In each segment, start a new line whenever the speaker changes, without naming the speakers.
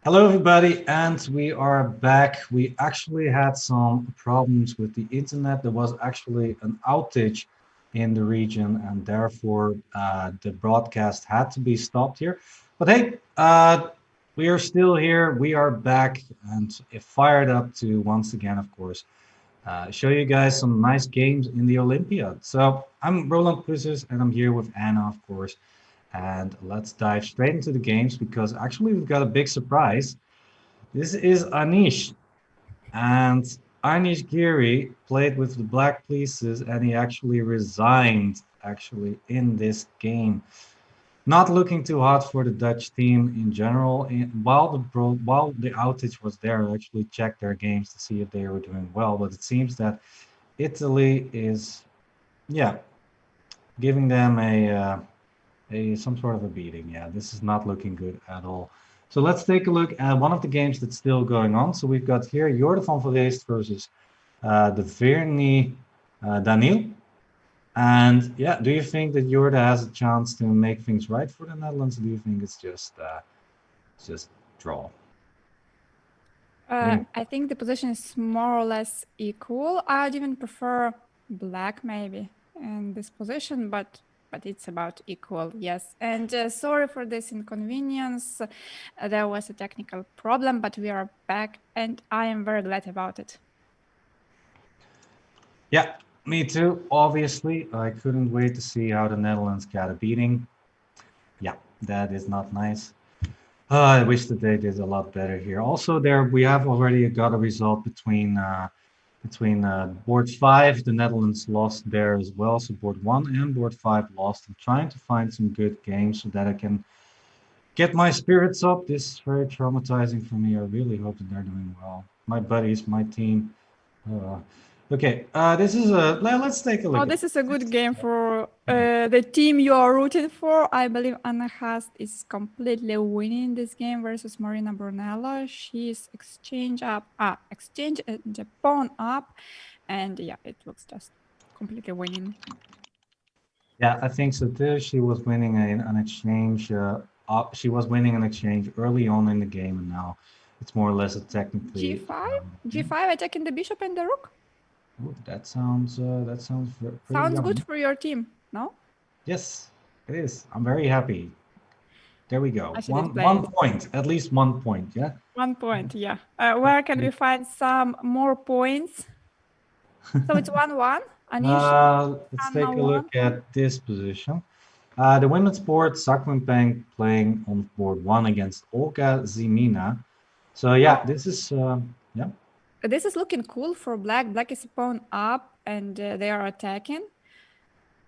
Hello, everybody, and we are back. We actually had some problems with the internet. There was actually an outage in the region, and therefore the broadcast had to be stopped here. But hey, we are still here. We are back and fired up to once again, of course, show you guys some nice games in the Olympiad. So I'm Roland Cruises, and I'm here with Anna, of course. And let's dive straight into the games because actually we've got a big surprise. This is Anish, and Anish Giri played with the Black Fleeces, and he actually resigned actually in this game. Not looking too hot for the Dutch team in general. While the outage was there, I actually checked their games to see if they were doing well, but it seems that Italy is, yeah, giving them a some sort of a beating. Yeah, this is not looking good at all. So let's take a look at one of the games that's still going on. So we've got here Jordan van Verreest versus the Verni Daniel. And yeah, do you think that Jordan has a chance to make things right for the Netherlands? Or do you think it's just draw? What do you
I think the position is more or less equal. I'd even prefer black maybe in this position, but it's about equal, yes. And sorry for this inconvenience. There was a technical problem, but we are back, and I am very glad about it.
Yeah, me too. Obviously, I couldn't wait to see how the Netherlands got a beating. Yeah, that is not nice. I wish that they did a lot better here. Also, there we have already got a result between board five. The Netherlands lost there as well, so board one and board five lost. I'm trying to find some good games so that I can get my spirits up. This is very traumatizing for me. I really hope that they're doing well. My buddies, my team. Uh, okay, this is let's take a
Oh,
look at
this is a good
this.
game for the team you are rooting for. I believe Anna Hast is completely winning this game versus Marina Brunello. She's exchange the pawn up, and yeah, it looks just completely winning.
Yeah, I think so too. She was winning an exchange. She was winning an exchange early on in the game, and now it's more or less a technically.
G5, G5 attacking the bishop and the rook.
Ooh, that sounds pretty
Sounds good
yummy.
for your team, no?
Yes, it is. I'm very happy. There we go.
I should explain
One
it.
point, at least 1 point. Yeah.
1 point, yeah. Where can we find some more points? So it's 1-1. Anish,
Let's
Anna
take a look
1.
at this position. The women's board, Sakwenpeng playing on board one against Olga Zimina. So yeah,
Oh,
this is yeah.
this is looking cool for black. Black is a pawn up and they are attacking.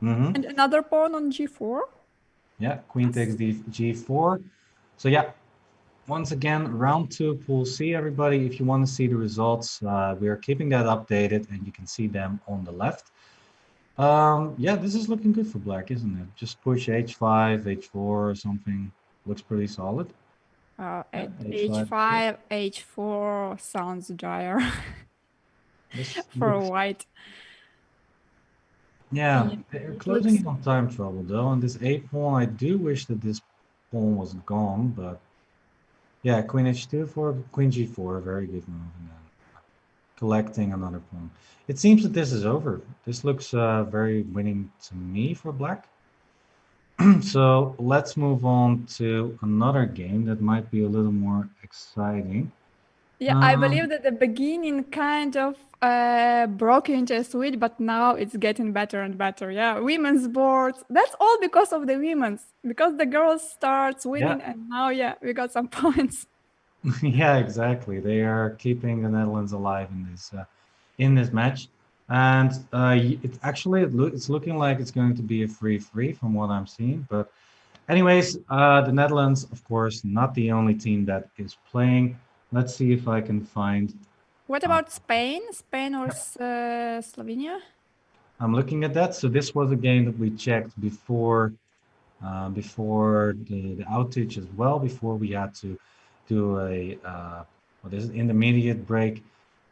Mm-hmm.
And another pawn on g4.
Yeah, queen takes
Yes.
g4. So yeah, once again, round two, pool C, everybody. If you want to see the results, we are keeping that updated and you can see them on the left. Yeah, this is looking good for black, isn't it? Just push h5, h4 or something. Looks pretty solid. Yeah,
At
h5 is good.
h5, h4 sounds dire
This
for
looks,
white.
yeah,
Yeah,
they're
it
closing
looks.
in on time trouble though. And this a pawn, I do wish that this pawn was gone, but yeah, queen h2 for queen g4, very good move. And then collecting another pawn. It seems that this is over. This looks very winning to me for black. So let's move on to another game that might be a little more exciting.
Yeah, I
Um,
believe that the beginning kind of broke into a switch, but now it's getting better and better. Yeah, women's boards. That's all because of the women's, because the girls starts
yeah,
winning, and now yeah, we got some points.
yeah, exactly. They are keeping the Netherlands alive in this match, and it actually it's looking like it's going to be a 3-3 from what I'm seeing. But anyways, the Netherlands, of course, not the only team that is playing. Let's see if I can find.
What
Uh,
about Spain? Spain or Slovenia?
I'm looking at that. So this was a game that we checked before the outage as well, before we had to do a what is it, intermediate break.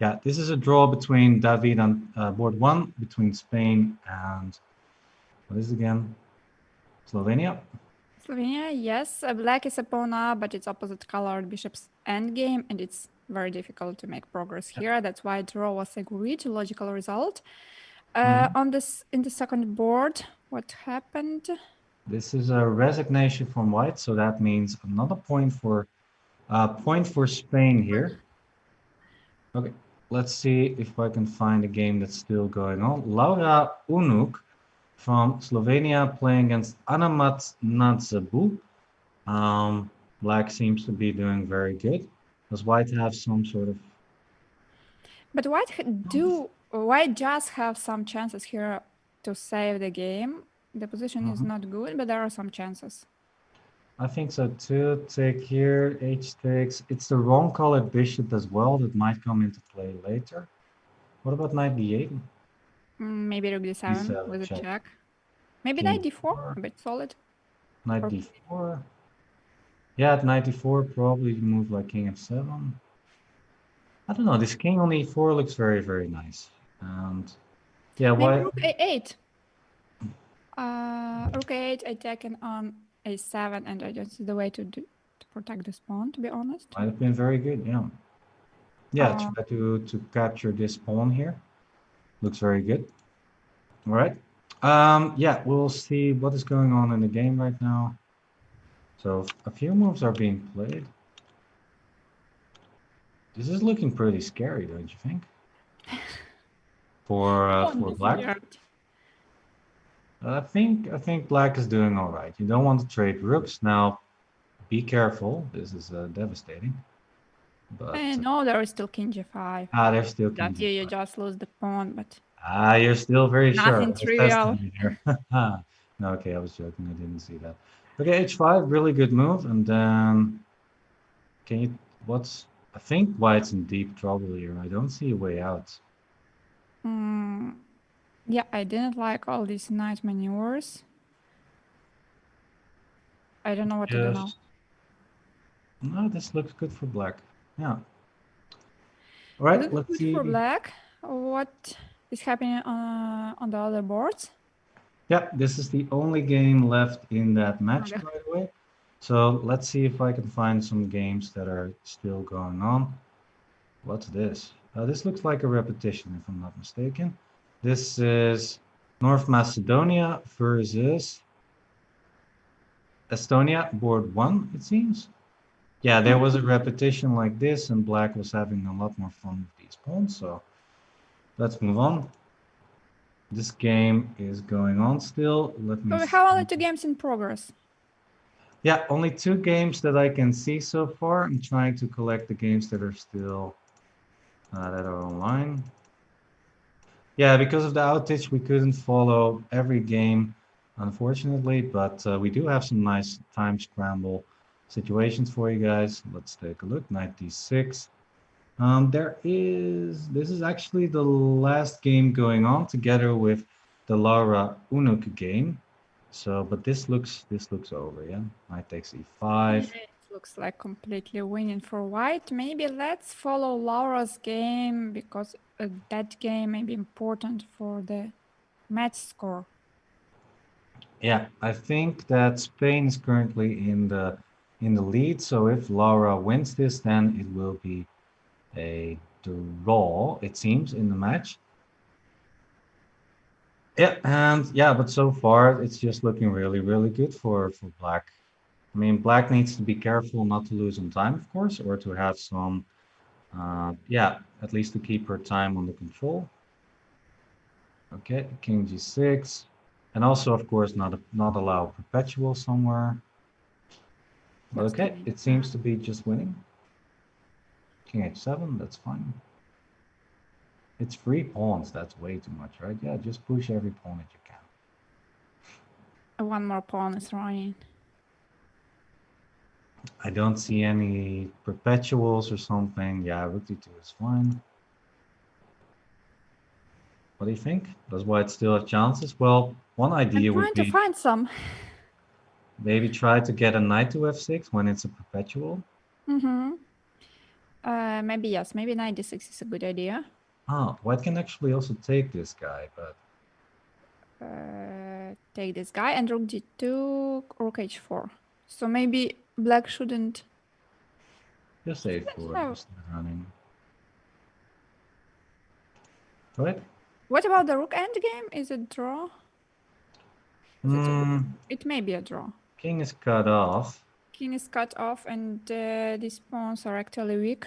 Yeah, this is a draw between David and board one between Spain and what is it again? Slovenia.
Slovenia, yes. Black is a pawn up, but it's opposite colored bishop's endgame, and it's very difficult to make progress here. That's why draw was agreed, logical result.
Mhm.
On this, in the second board, what happened?
This is a resignation from white, so that means another point for Spain here. Okay, let's see if I can find a game that's still going on. Laura Unuk from Slovenia playing against Anamat Nadzebu. Um, Black seems to be doing very good. Does white have some sort of...
But white just have some chances here to save the game. The position is
Mhm.
not good, but there are some chances.
I think so too. Take here, h takes. It's the wrong colored bishop as well that might come into play later. What about knight d8?
Maybe rook d7
d7,
with a
check.
check. Maybe
King
knight d4,
d4,
a bit solid.
knight
Or
d4. Yeah, at knight d4, probably move like king f7. I don't know, this king on e4 looks very, very nice. And yeah,
maybe
why?
rook a8. Rook a8, I taken on a7, and I don't see the way to protect this pawn, to be honest.
Might have been very good, yeah. Yeah,
Uh,
try to capture this pawn here. Looks very good. All right. Yeah, we'll see what is going on in the game right now. So a few moves are being played. This is looking pretty scary, don't you think?
don't
For
be
black.
scared.
I think black is doing all right. You don't want to trade rooks now. Be careful. This is devastating. But
No, there is still king g5.
there's still king
That you
d5.
just lose the pawn, but
You're still very sure.
nothing
I was testing
trivial.
you here. No, okay, I was joking. I didn't see that. Okay, h5, really good move. And then can you? What's? I think white's in deep trouble here. I don't see a way out.
Mm, yeah, I didn't like all these knight maneuvers. I don't know what to do now.
Just no, this looks good for black. Yeah. All
It
right,
looks
let's
good for
see.
black. What is happening on the other boards?
Yeah, this is the only game left in that match,
Okay.
by the way. So let's see if I can find some games that are still going on. What's this? This looks like a repetition, if I'm not mistaken. This is North Macedonia versus Estonia, board one, it seems. Yeah, there was a repetition like this, and black was having a lot more fun with these pawns. So let's move on. This game is going on still. Let me
So we
see.
have only two games in progress.
Yeah, only two games that I can see so far. I'm trying to collect the games that are still that are online. Yeah, because of the outage, we couldn't follow every game, unfortunately, but we do have some nice time scramble situations for you guys. Let's take a look. Knight d6. This is actually the last game going on together with the Laura Unuk game. So, but this looks over, yeah. Knight takes
Yeah,
e5.
it looks like completely winning for white. Maybe let's follow Laura's game because that game may be important for the match score.
Yeah, I think that Spain is currently in the lead. So if Laura wins this, then it will be a draw, it seems, in the match. Yeah, and yeah, but so far it's just looking really, really good for black. I mean, black needs to be careful not to lose on time, of course, or to have some, yeah, at least to keep her time under control. Okay, king g6, and also, of course, not allow perpetual somewhere. But
What's the
okay,
name?
it seems to be just winning. King h7, that's fine. It's three pawns, that's way too much, right? Yeah, just push every pawn that you can.
One more pawn is running.
I don't see any perpetuals or something. Yeah, rook d2 is fine. What do you think? Does white still have chances? Well, one
I'm
idea would
trying to
be
find some.
maybe try to get a knight to f6 when it's a perpetual.
Mm-hmm. Maybe yes. Maybe 96 is a good idea.
White can actually also take this guy, but
take this guy, and rook d2, rook h4. So maybe black shouldn't
Just a4,
have.
just running. Go ahead.
What about the rook endgame? Is it draw? It may be a draw.
King is cut off.
King is cut off, and these pawns are actually weak.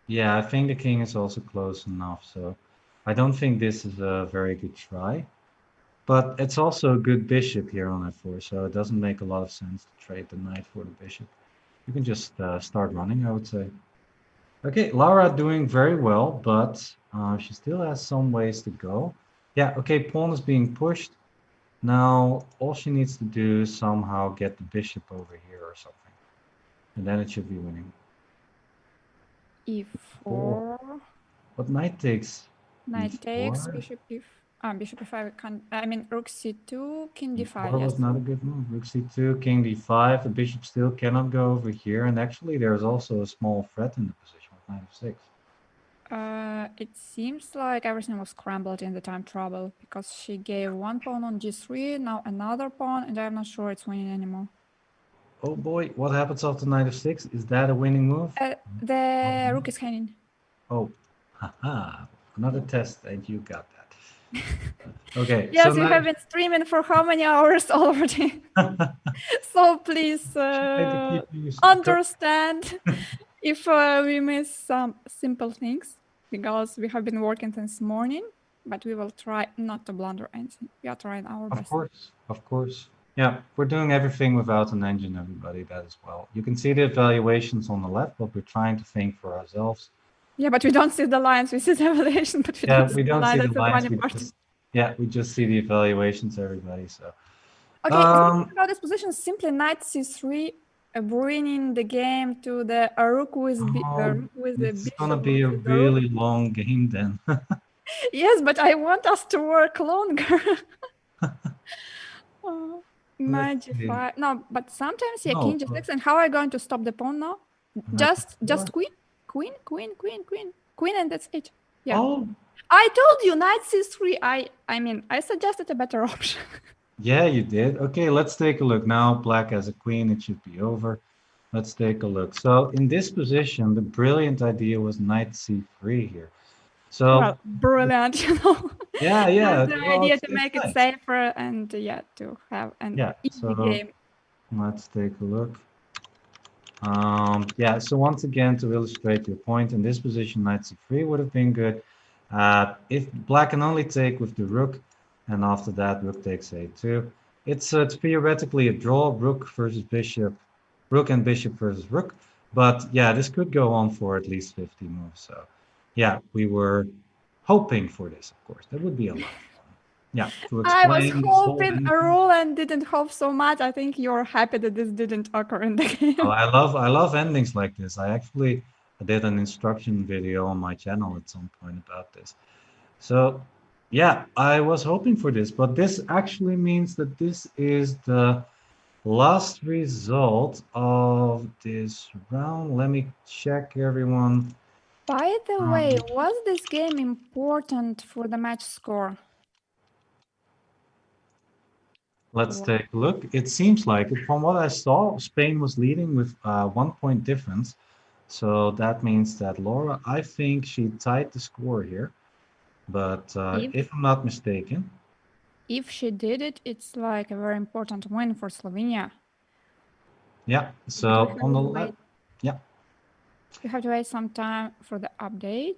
Yeah, I think the king is also close enough, so I don't think this is a very good try. But it's also a good bishop here on f4, so it doesn't make a lot of sense to trade the knight for the bishop. You can just start running, I would say. Okay, Laura doing very well, but she still has some ways to go. Yeah, okay, pawn is being pushed. Now, all she needs to do is somehow get the bishop over here or something. And then it should be winning.
e4.
But knight takes
Knight
e4.
takes, bishop bishop e5. I mean, rook c2, king d5.
That
Yes.
was not a good move. Rook c2, king d5. The bishop still cannot go over here. And actually, there's also a small threat in the position with knight f6.
It seems like everything was scrambled in the time trouble because she gave one pawn on g3, now another pawn, and I'm not sure it's winning anymore.
Oh boy, what happens after knight f6? Is that a winning move?
The rook is hanging.
Oh, haha. Another test, and you got that. Okay.
Yes,
so
we have been streaming for how many hours already? So please understand if we miss some simple things, because we have been working since morning, but we will try not to blunder anything. We are trying our best.
Of course. Yeah, we're doing everything without an engine, everybody, that as well. You can see the evaluations on the left, but we're trying to think for ourselves.
Yeah, but we don't see the lines. We see the evaluation, but we don't see the lines.
We just see the evaluations, everybody. So
okay, about this position, simply knight c3, bringing the game to the rook with the bishop.
It's gonna be a really long game then.
Yes, but I want us to work longer. Knight g5. No, but sometimes king g6. And how are you going to stop the pawn now? Just queen, queen, and that's it. Yeah.
Oh.
I told you knight c3. I mean, I suggested a better option.
Yeah, you did. Okay, let's take a look. Now black has a queen. It should be over. Let's take a look. So in this position, the brilliant idea was knight c3 here. So
well, brilliant, you know.
Yeah.
The idea to make it safer and to have an easy game.
Let's take a look. So once again, to illustrate your point, in this position, knight c3 would have been good. If black can only take with the rook, and after that, rook takes a2. It's theoretically a draw, rook versus bishop, rook and bishop versus rook. But yeah, this could go on for at least 50 moves. So yeah, we were hoping for this, of course. That would be a lot of fun. Yeah, to explain.
I was hoping a rule and didn't hope so much. I think you're happy that this didn't occur in the game.
Oh, I love endings like this. I actually did an instruction video on my channel at some point about this. So yeah, I was hoping for this, but this actually means that this is the last result of this round. Let me check, everyone.
By the way, was this game important for the match score?
Let's take a look. It seems like it. From what I saw, Spain was leading with 1 point difference. So that means that Laura, I think she tied the score here. But if I'm not mistaken.
If she did it, it's like a very important win for Slovenia.
Yeah, so on the left, yeah.
You have to wait some time for the update.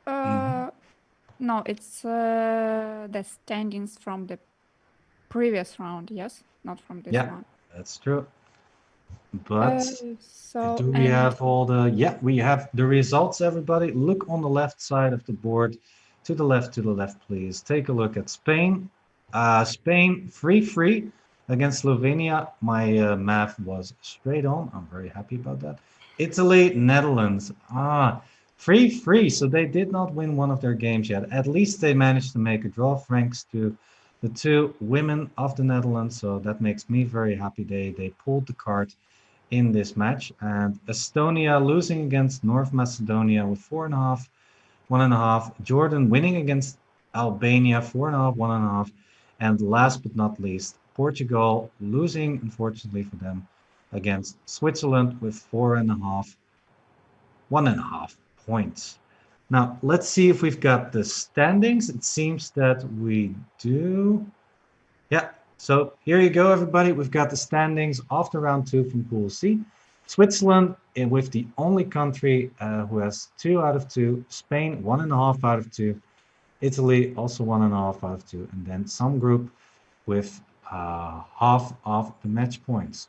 No, it's the standings from the previous round, yes? Not from this one.
Yeah, that's true. But
so
do we have all the... Yeah, we have the results, everybody. Look on the left side of the board. To the left, please. Take a look at Spain. Spain 3-3 against Slovenia. My math was straight on. I'm very happy about that. Italy, Netherlands. 3-3. So they did not win one of their games yet. At least they managed to make a draw, thanks to the two women of the Netherlands. So that makes me very happy. They pulled the card in this match. And Estonia losing against North Macedonia with 4.5. 1.5. Jordan winning against Albania 4.5, 1.5. And last but not least, Portugal losing, unfortunately for them, against Switzerland with 1.5 points. Now, let's see if we've got the standings. It seems that we do. Yeah, so here you go, everybody. We've got the standings after round two from Pool C. Switzerland with the only country who has 2 out of 2. Spain, 1.5 out of 2. Italy, also 1.5 out of 2. And then some group with half of the match points.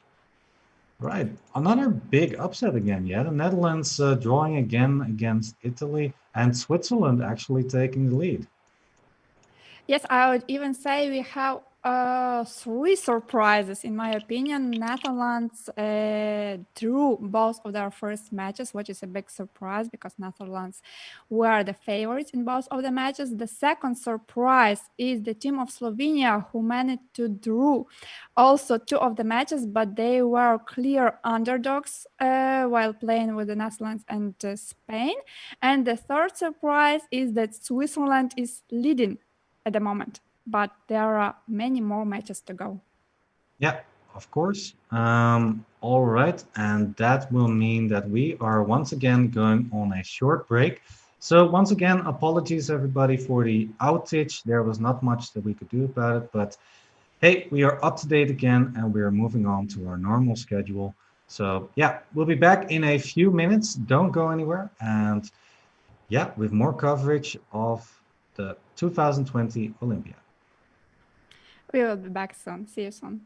Right. Another big upset again. Yeah, the Netherlands drawing again against Italy and Switzerland actually taking the lead.
Yes, I would even say we have 3 surprises, in my opinion. Netherlands drew both of their first matches, which is a big surprise because Netherlands were the favorites in both of the matches. The second surprise is the team of Slovenia, who managed to draw also 2 of the matches, but they were clear underdogs while playing with the Netherlands and Spain. And the third surprise is that Switzerland is leading at the moment, but there are many more matches to go.
Yeah, of course. All right. And that will mean that we are once again going on a short break. So once again, apologies everybody for the outage. There was not much that we could do about it, but hey, we are up to date again and we are moving on to our normal schedule. So yeah, we'll be back in a few minutes. Don't go anywhere. And yeah, with more coverage of the 2020 Olympiad.
We will be back soon. See you soon.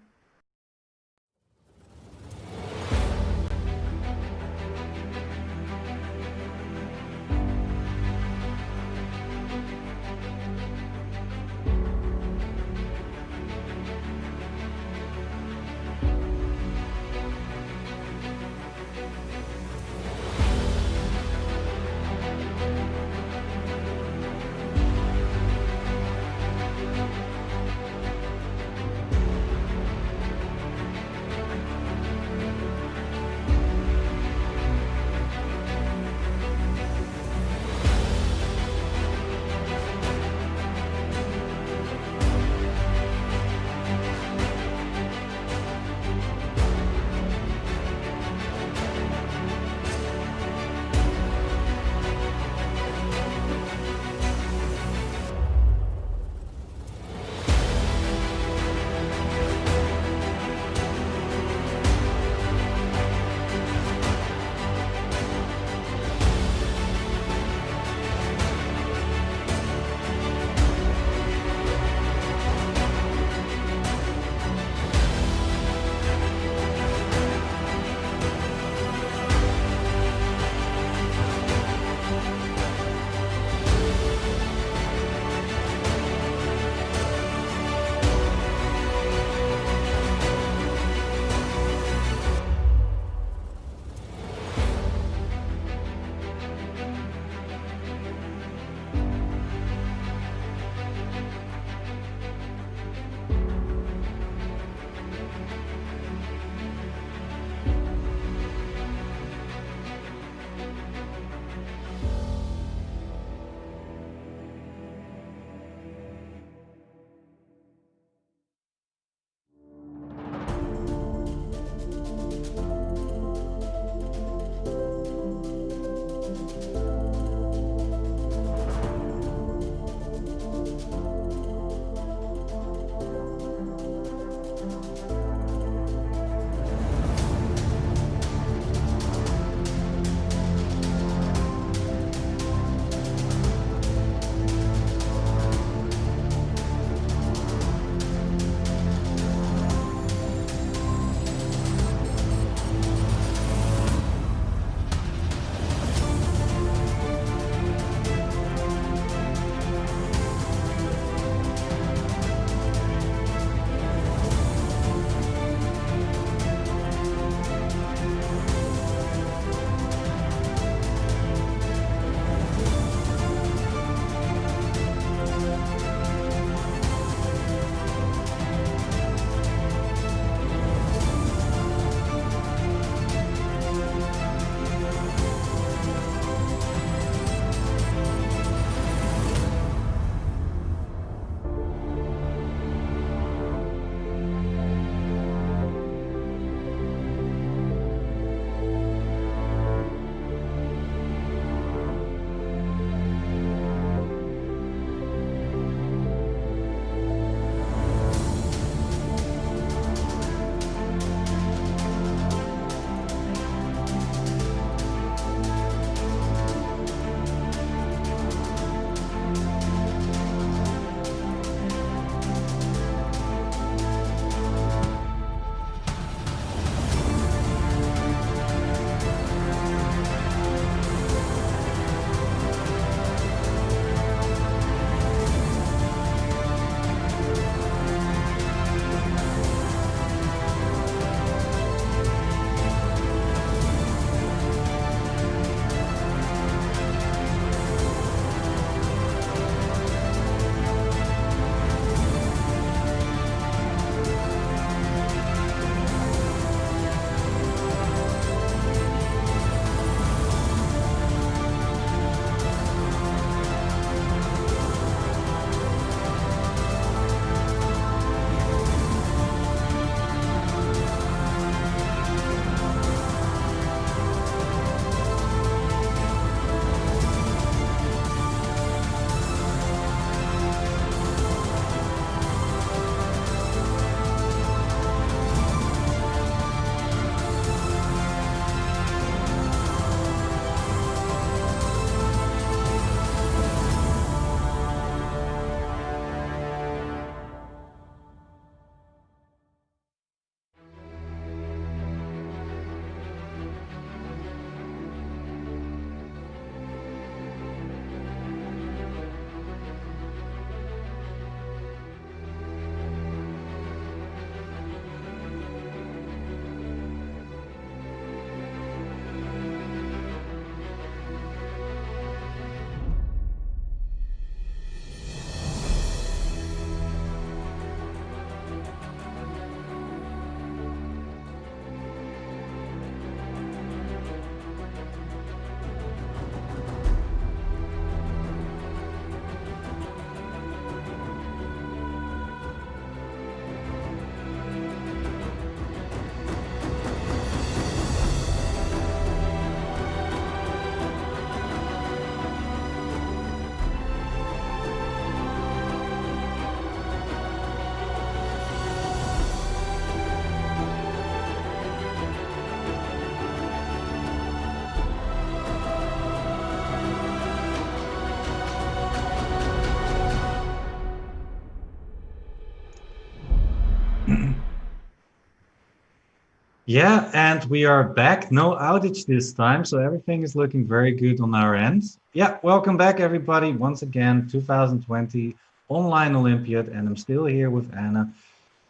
Yeah, and we are back. No outage this time, so everything is looking very good on our end. Yeah, welcome back, everybody. Once again, 2020 Online Olympiad, and I'm still here with Anna.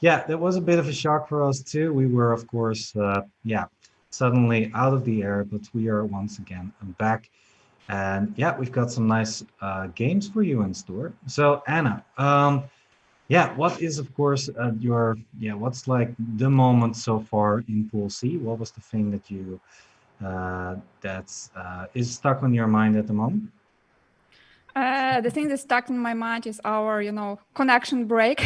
Yeah, that was a bit of a shock for us too. We were, of course, yeah, suddenly out of the air, but we are once again back. And yeah, we've got some nice games for you in store. So, Anna, yeah, what is, of course, what's like the moment so far in Pool C? What was the thing that you that's is stuck on your mind at the moment?
The thing that's stuck in my mind is our, connection break.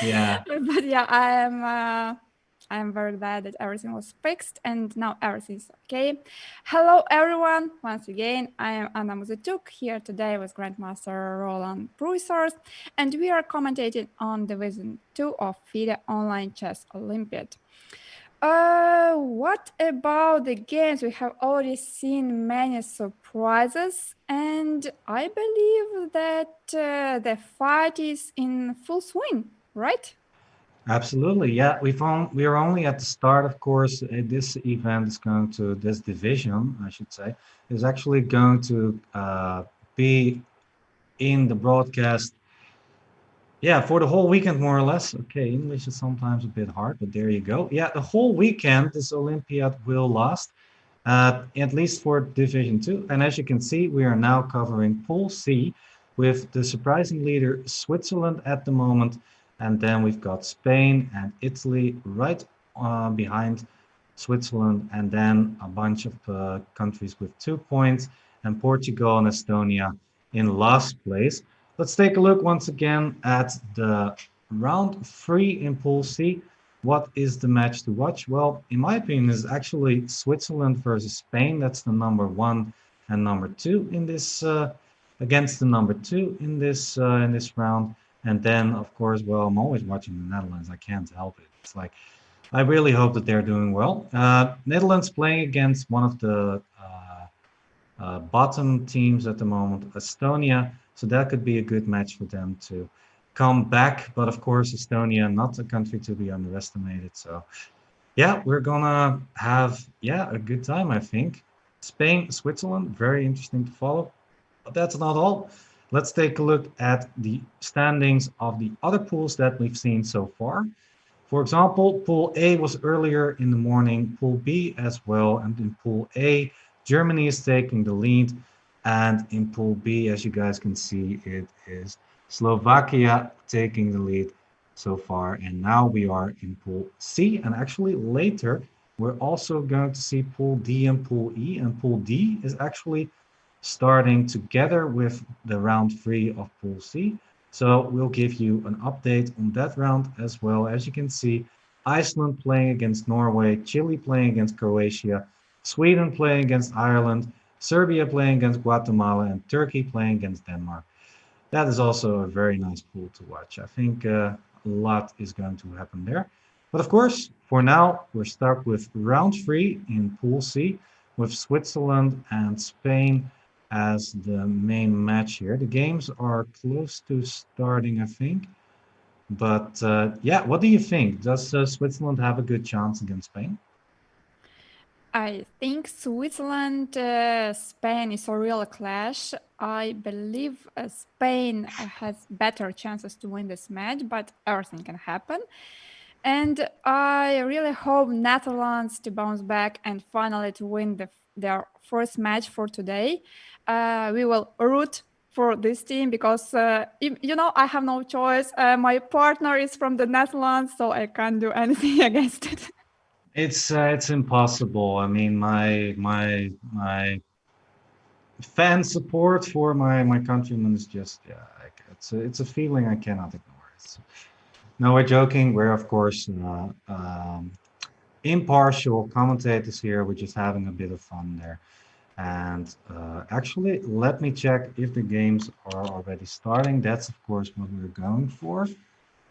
Yeah,
But yeah, I'm very glad that everything was fixed and now everything is okay. Hello, everyone. Once again, I am Anna Muzatuk here today with Grandmaster Roland Pruisers, and we are commentating on Division 2 of FIDE Online Chess Olympiad. What about the games? We have already seen many surprises, and I believe that the fight is in full swing, right?
absolutely. Yeah, we are only at the start, of course. This event is going to this division, I should say, is actually going to be in the broadcast. Yeah, for the whole weekend, more or less. Okay, English is sometimes a bit hard, but there you go. Yeah, the whole weekend, this Olympiad will last, at least for Division 2. And as you can see, we are now covering Pool C with the surprising leader, Switzerland, at the moment. And then we've got Spain and Italy right behind Switzerland, and then a bunch of countries with 2 points, and Portugal and Estonia in last place. Let's take a look once again at the round three in Pool C. What is the match to watch? Well, in my opinion, is actually Switzerland versus Spain. That's the number one and number two in this against the number two in this round. And then, of course, well, I'm always watching the Netherlands. I can't help it. It's like I really hope that they're doing well. Netherlands playing against one of the bottom teams at the moment, Estonia. So that could be a good match for them to come back. But of course, Estonia, not a country to be underestimated. So yeah, we're gonna have a good time, I think. Spain, Switzerland, very interesting to follow. But that's not all. Let's take a look at the standings of the other pools that we've seen so far. For example, Pool A was earlier in the morning, Pool B as well, and in Pool A, Germany is taking the lead, and in Pool B, as you guys can see, it is Slovakia taking the lead so far, and now we are in Pool C, and actually later, we're also going to see Pool D and Pool E, and Pool D is actually starting together with the round three of Pool C. So we'll give you an update on that round as well. As you can see, Iceland playing against Norway, Chile playing against Croatia, Sweden playing against Ireland, Serbia playing against Guatemala, and Turkey playing against Denmark. That is also a very nice pool to watch. I think a lot is going to happen there. But of course, for now, we're stuck with round three in Pool C with Switzerland and Spain as the main match here. The games are close to starting, I think. But yeah, what do you think? Does Switzerland have a good chance against Spain?
I think Switzerland, Spain is a real clash. I believe Spain has better chances to win this match, but everything can happen. And I really hope Netherlands to bounce back and finally to win their first match for today. We will root for this team because I have no choice. My partner is from the Netherlands, so I can't do anything against it.
It's impossible. I mean, my fan support for my countrymen is just it's a feeling I cannot ignore. No, we're joking. We're of course impartial commentators here. We're just having a bit of fun there. And actually, let me check if the games are already starting. That's of course what we're going for.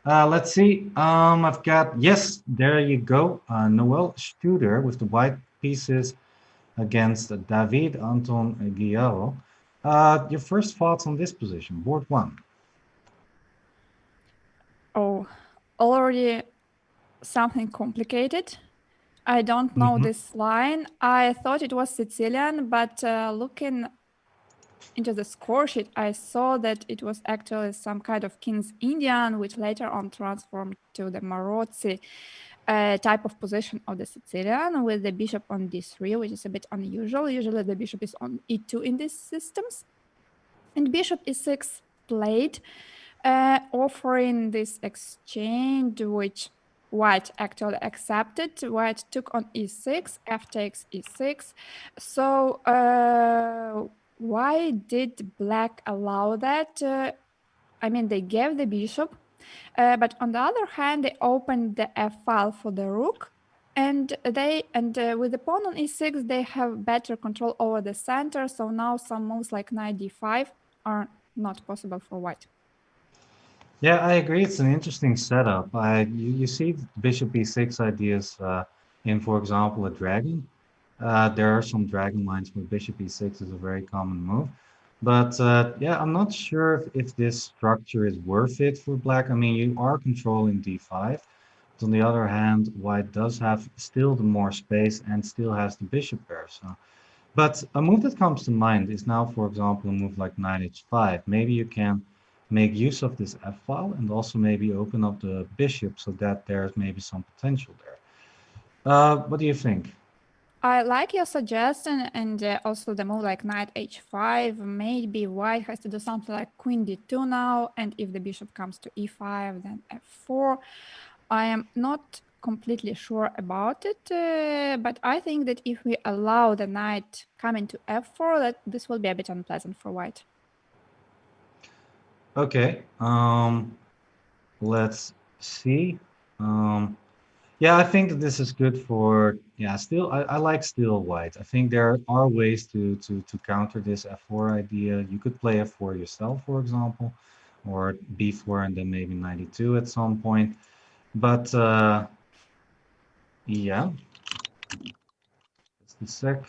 Let's see. I've got yes. There you go. Noel Studer with the white pieces against David Anton Guillaro. Your first thoughts on this position, board one?
Oh, already something complicated. I don't know
Mhm.
this line. I thought it was Sicilian, but looking into the score sheet, I saw that it was actually some kind of King's Indian, which later on transformed to the Marozzi type of position of the Sicilian with the bishop on d3, which is a bit unusual. Usually the bishop is on e2 in these systems. And bishop e6 played, offering this exchange, which white actually accepted. White took on e6, f takes e6. So why did black allow that? I mean, they gave the bishop, but on the other hand, they opened the f file for the rook. And with the pawn on e6, they have better control over the center. So now some moves like knight d5 are not possible for white.
Yeah, I agree. It's an interesting setup. You see bishop e6 ideas in, for example, a dragon. There are some dragon lines where bishop e6 is a very common move. But yeah, I'm not sure if this structure is worth it for black. I mean, you are controlling d5. But on the other hand, white does have still the more space and still has the bishop pair. So, but a move that comes to mind is now, for example, a move like knight h5. Maybe you can make use of this f file and also maybe open up the bishop so that there's maybe some potential there. What do you think?
I like your suggestion, and also the move like knight h5. Maybe white has to do something like queen d2 now, and if the bishop comes to e5, then f4. I am not completely sure about it, but I think that if we allow the knight coming to f4, that this will be a bit unpleasant for white.
Okay, let's see. Um, yeah, I think that this is good for, yeah, still, I like still white. I think there are ways to counter this f4 idea. You could play f4 yourself, for example, or b4 and then maybe 92 at some point. But yeah, just a sec.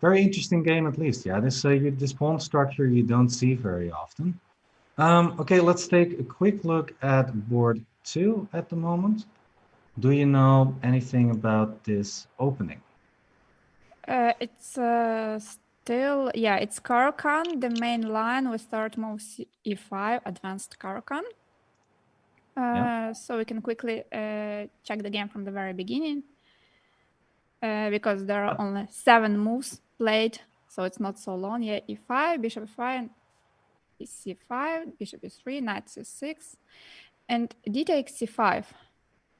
Very interesting game at least. Yeah, this pawn structure you don't see very often. Okay, let's take a quick look at board two at the moment. Do you know anything about this opening?
It's still, yeah, it's Caro-Kann, the main line with third move e5, advanced Caro-Kann.
Yeah.
So we can quickly check the game from the very beginning because there are only 7 moves played, so it's not so long. Yeah, e5, bishop e5, c5, bishop e3, knight c6, and d takes c5.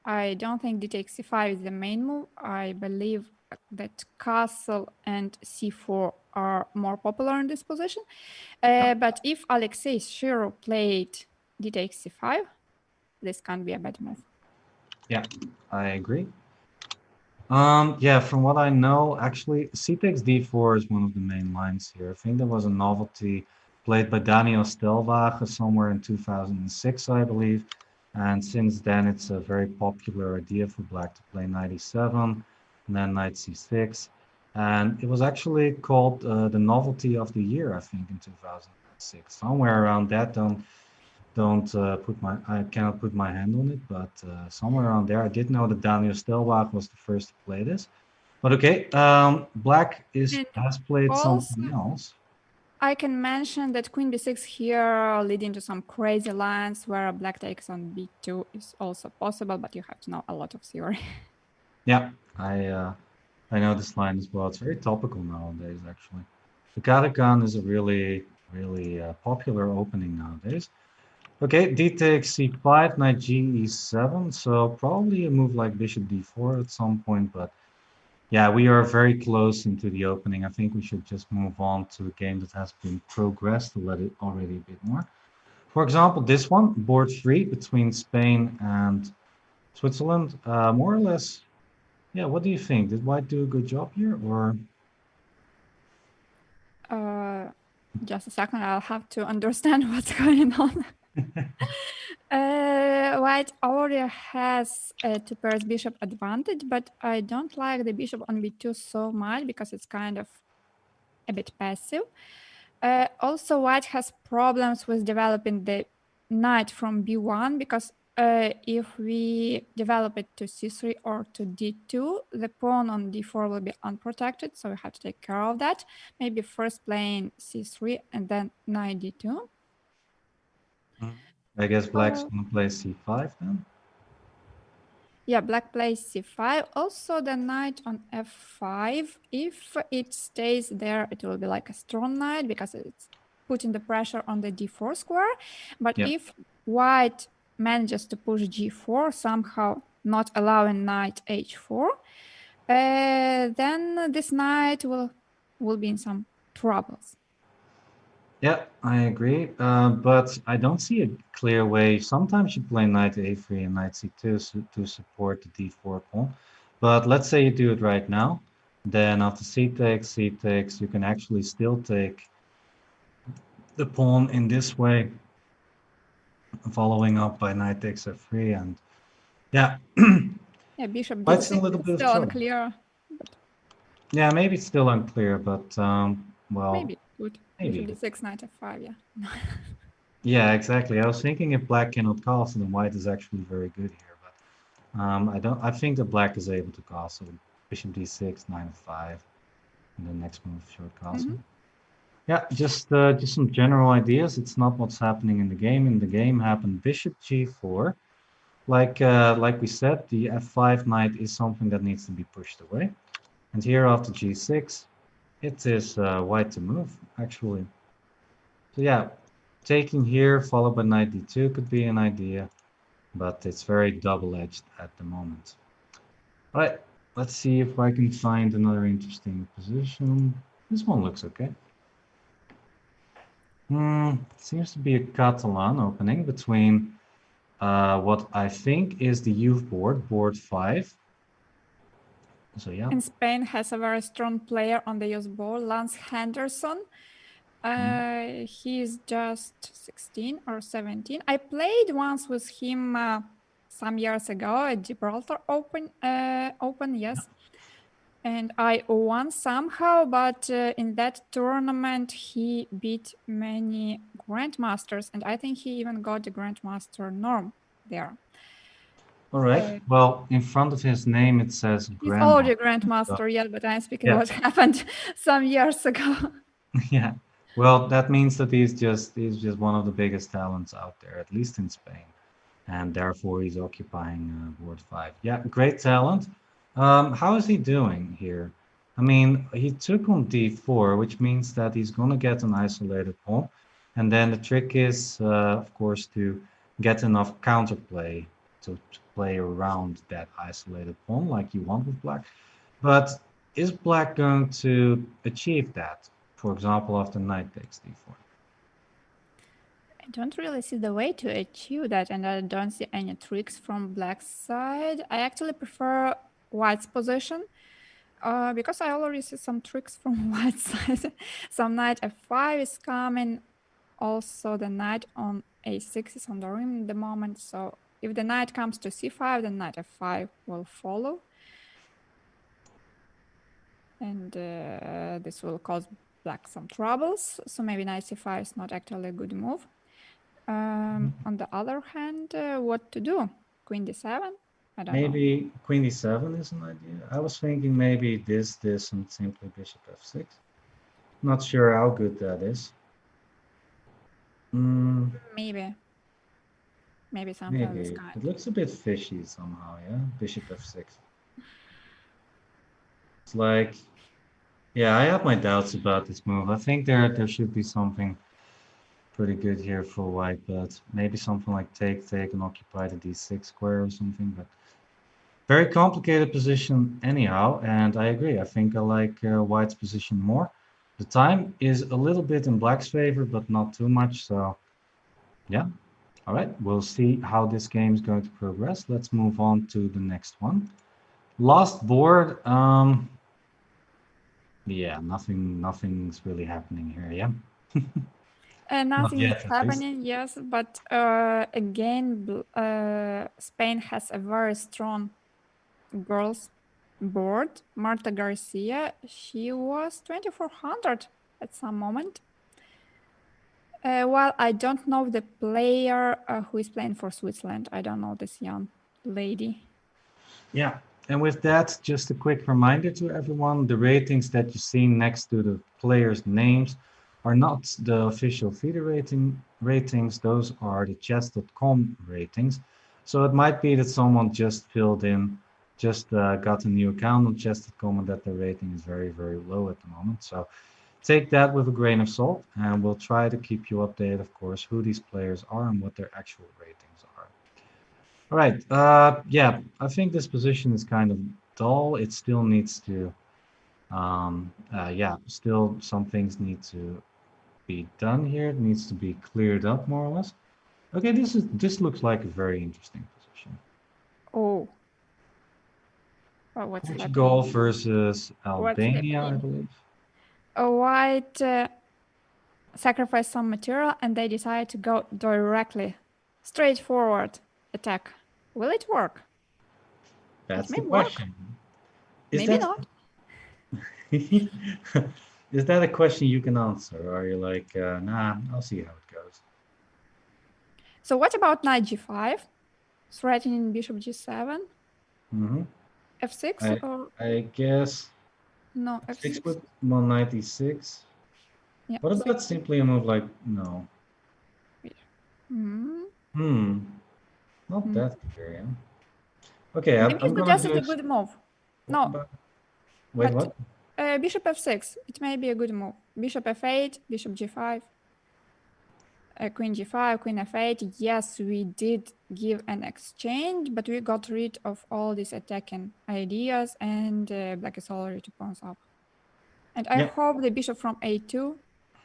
I don't think d takes c5 is the main move. I believe that castle and c4 are more popular in this position. But if Alexei Shiro played d takes c5, this can't be a bad move.
Yeah, I agree. Yeah, from what I know, actually, c takes d4 is one of the main lines here. I think there was a novelty played by Daniel Stelwagen somewhere in 2006, I believe. And since then, it's a very popular idea for black to play knight e7 and then knight c6. And it was actually called the novelty of the year, I think, in 2006. Somewhere around that, don't I cannot put my hand on it, but somewhere around there, I did know that Daniel Stelbach was the first to play this. But okay, Black
And
has played
also,
something else.
I can mention that queen b6 here leading to some crazy lines where black takes on b2 is also possible, but you have to know a lot of theory.
Yeah, I know this line as well. It's very topical nowadays, actually. The Karakan is a really popular opening nowadays. Okay, d takes c5, knight g e7. So probably a move like bishop d4 at some point, but yeah, we are very close into the opening. I think we should just move on to a game that has been progressed a little already a bit more. For example, this one, board three between Spain and Switzerland, more or less. Yeah, what do you think? Did White do a good job here, or?
Just a second, I'll have to understand what's going on. White already has a two pairs bishop advantage, but I don't like the bishop on b2 so much because it's kind of a bit passive. Also, white has problems with developing the knight from b1 because if we develop it to c3 or to d2, the pawn on d4 will be unprotected, so we have to take care of that. Maybe first playing c3 and then knight d2.
I guess black's gonna play c5 then.
Yeah, black plays c5. Also, the knight on f5. If it stays there, it will be like a strong knight because it's putting the pressure on the d4 square. But
Yeah.
if white manages to push g4, somehow not allowing knight h4, then this knight will be in some troubles.
Yeah, I agree. But I don't see a clear way. Sometimes you play knight a3 and knight c2 to support the d4 pawn. But let's say you do it right now. Then after c takes, you can actually still take the pawn in this way, following up by knight takes f3. And yeah,
Yeah, bishop
white's in
d6
a little
is
bit of
still
trouble.
unclear, but
Yeah, maybe it's still unclear, but well,
maybe good. Bishop
maybe.
d6, knight f5, yeah.
Yeah, exactly. I was thinking if black cannot castle, then white is actually very good here. But I don't. I think that black is able to castle. Bishop d6, knight f5, and the next move short castle. Yeah, just some general ideas. It's not what's happening in the game. In the game happened bishop g4. Like we said, the f5 knight is something that needs to be pushed away. And here after g6, it is white to move actually. So yeah, taking here followed by knight d2 could be an idea, but it's very double-edged at the moment. All right, let's see if I can find another interesting position. This one looks okay. Seems to be a Catalan opening between what I think is the youth board, board 5. So yeah.
And Spain has a very strong player on the youth board, Lance Henderson. He is just 16 or 17. I played once with him some years ago at Gibraltar Open, yes. And I won somehow, but in that tournament he beat many grandmasters, and I think he even got the grandmaster norm there.
All right. Well, in front of his name it says
He's
grandma.
already
So,
grandmaster, yeah, but I'm speaking
yeah.
what happened some years ago.
Yeah. Well, that means that he's just one of the biggest talents out there, at least in Spain, and therefore he's occupying board 5. Yeah, great talent. How is he doing here? I mean, he took on d4, which means that he's gonna get an isolated pawn, and then the trick is, of course, to get enough counterplay to play around that isolated pawn like you want with black. But is black going to achieve that? For example, after knight takes d4.
I don't really see the way to achieve that, and I don't see any tricks from black's side. I actually prefer white's position because I already see some tricks from white's side. Some knight f5 is coming. Also, the knight on a6 is on the rim at the moment. So if the knight comes to c5, then knight f5 will follow. And this will cause black some troubles. So maybe knight c5 is not actually a good move. On the other hand, what to do? Queen d7? I don't know.
Maybe queen d7 is an idea. I was thinking maybe this, and simply bishop f6. Not sure how good that is.
Maybe something of this
Maybe.
kind.
It looks a bit fishy somehow, yeah? Bishop f6. It's like, yeah, I have my doubts about this move. I think there should be something pretty good here for white, but maybe something like take and occupy the d6 square or something. But very complicated position anyhow, and I agree. I think I like white's position more. The time is a little bit in black's favor, but not too much. So yeah, all right. We'll see how this game is going to progress. Let's move on to the next one. Last board. Yeah, nothing's really happening here. Yeah. Not
Nothing is
yet, at least.
happening, yes, but again, Spain has a very strong girls board. Marta Garcia, she was 2400 at some moment. Well, I don't know the player who is playing for Switzerland. I don't know this young lady.
Yeah. And with that, just a quick reminder to everyone, the ratings that you see next to the players' names are not the official FIDE ratings. Those are the Chess.com ratings. So it might be that someone just filled in, just got a new account on Chess.com and that the rating is very, very low at the moment. So take that with a grain of salt, and we'll try to keep you updated, of course, who these players are and what their actual ratings are. All right. Yeah, I think this position is kind of dull. It still needs to, yeah, still some things need to be done here. It needs to be cleared up more or less. Okay, this looks like a very interesting position.
Oh, what's happening?
Portugal versus
What's
Albania, I
happening?
believe.
A white sacrifice some material and they decide to go directly, straightforward attack. Will it work? It
That's
may
the
work.
question. Is
Maybe
that
not.
is that a question you can answer? Or are you like, nah, I'll see how it goes?
So what about knight g5? Threatening bishop g7?
Mm-hmm.
f6
I
or
I guess
no,
6
f6?
with 196.
Yeah,
What
6.
about simply a move like no?
Mm.
Hmm, not
Mm.
that clear, yeah. Okay,
Maybe you
I'm gonna
suggested
do
a
it.
good move.
What
No,
about, wait,
but
what?
bishop f6, it may be a good move. Bishop f8, bishop g5, queen g5, queen f8. Yes, we did give an exchange, but we got rid of all these attacking ideas and black is already 2 pawns up. And I
Yeah,
hope the bishop from a2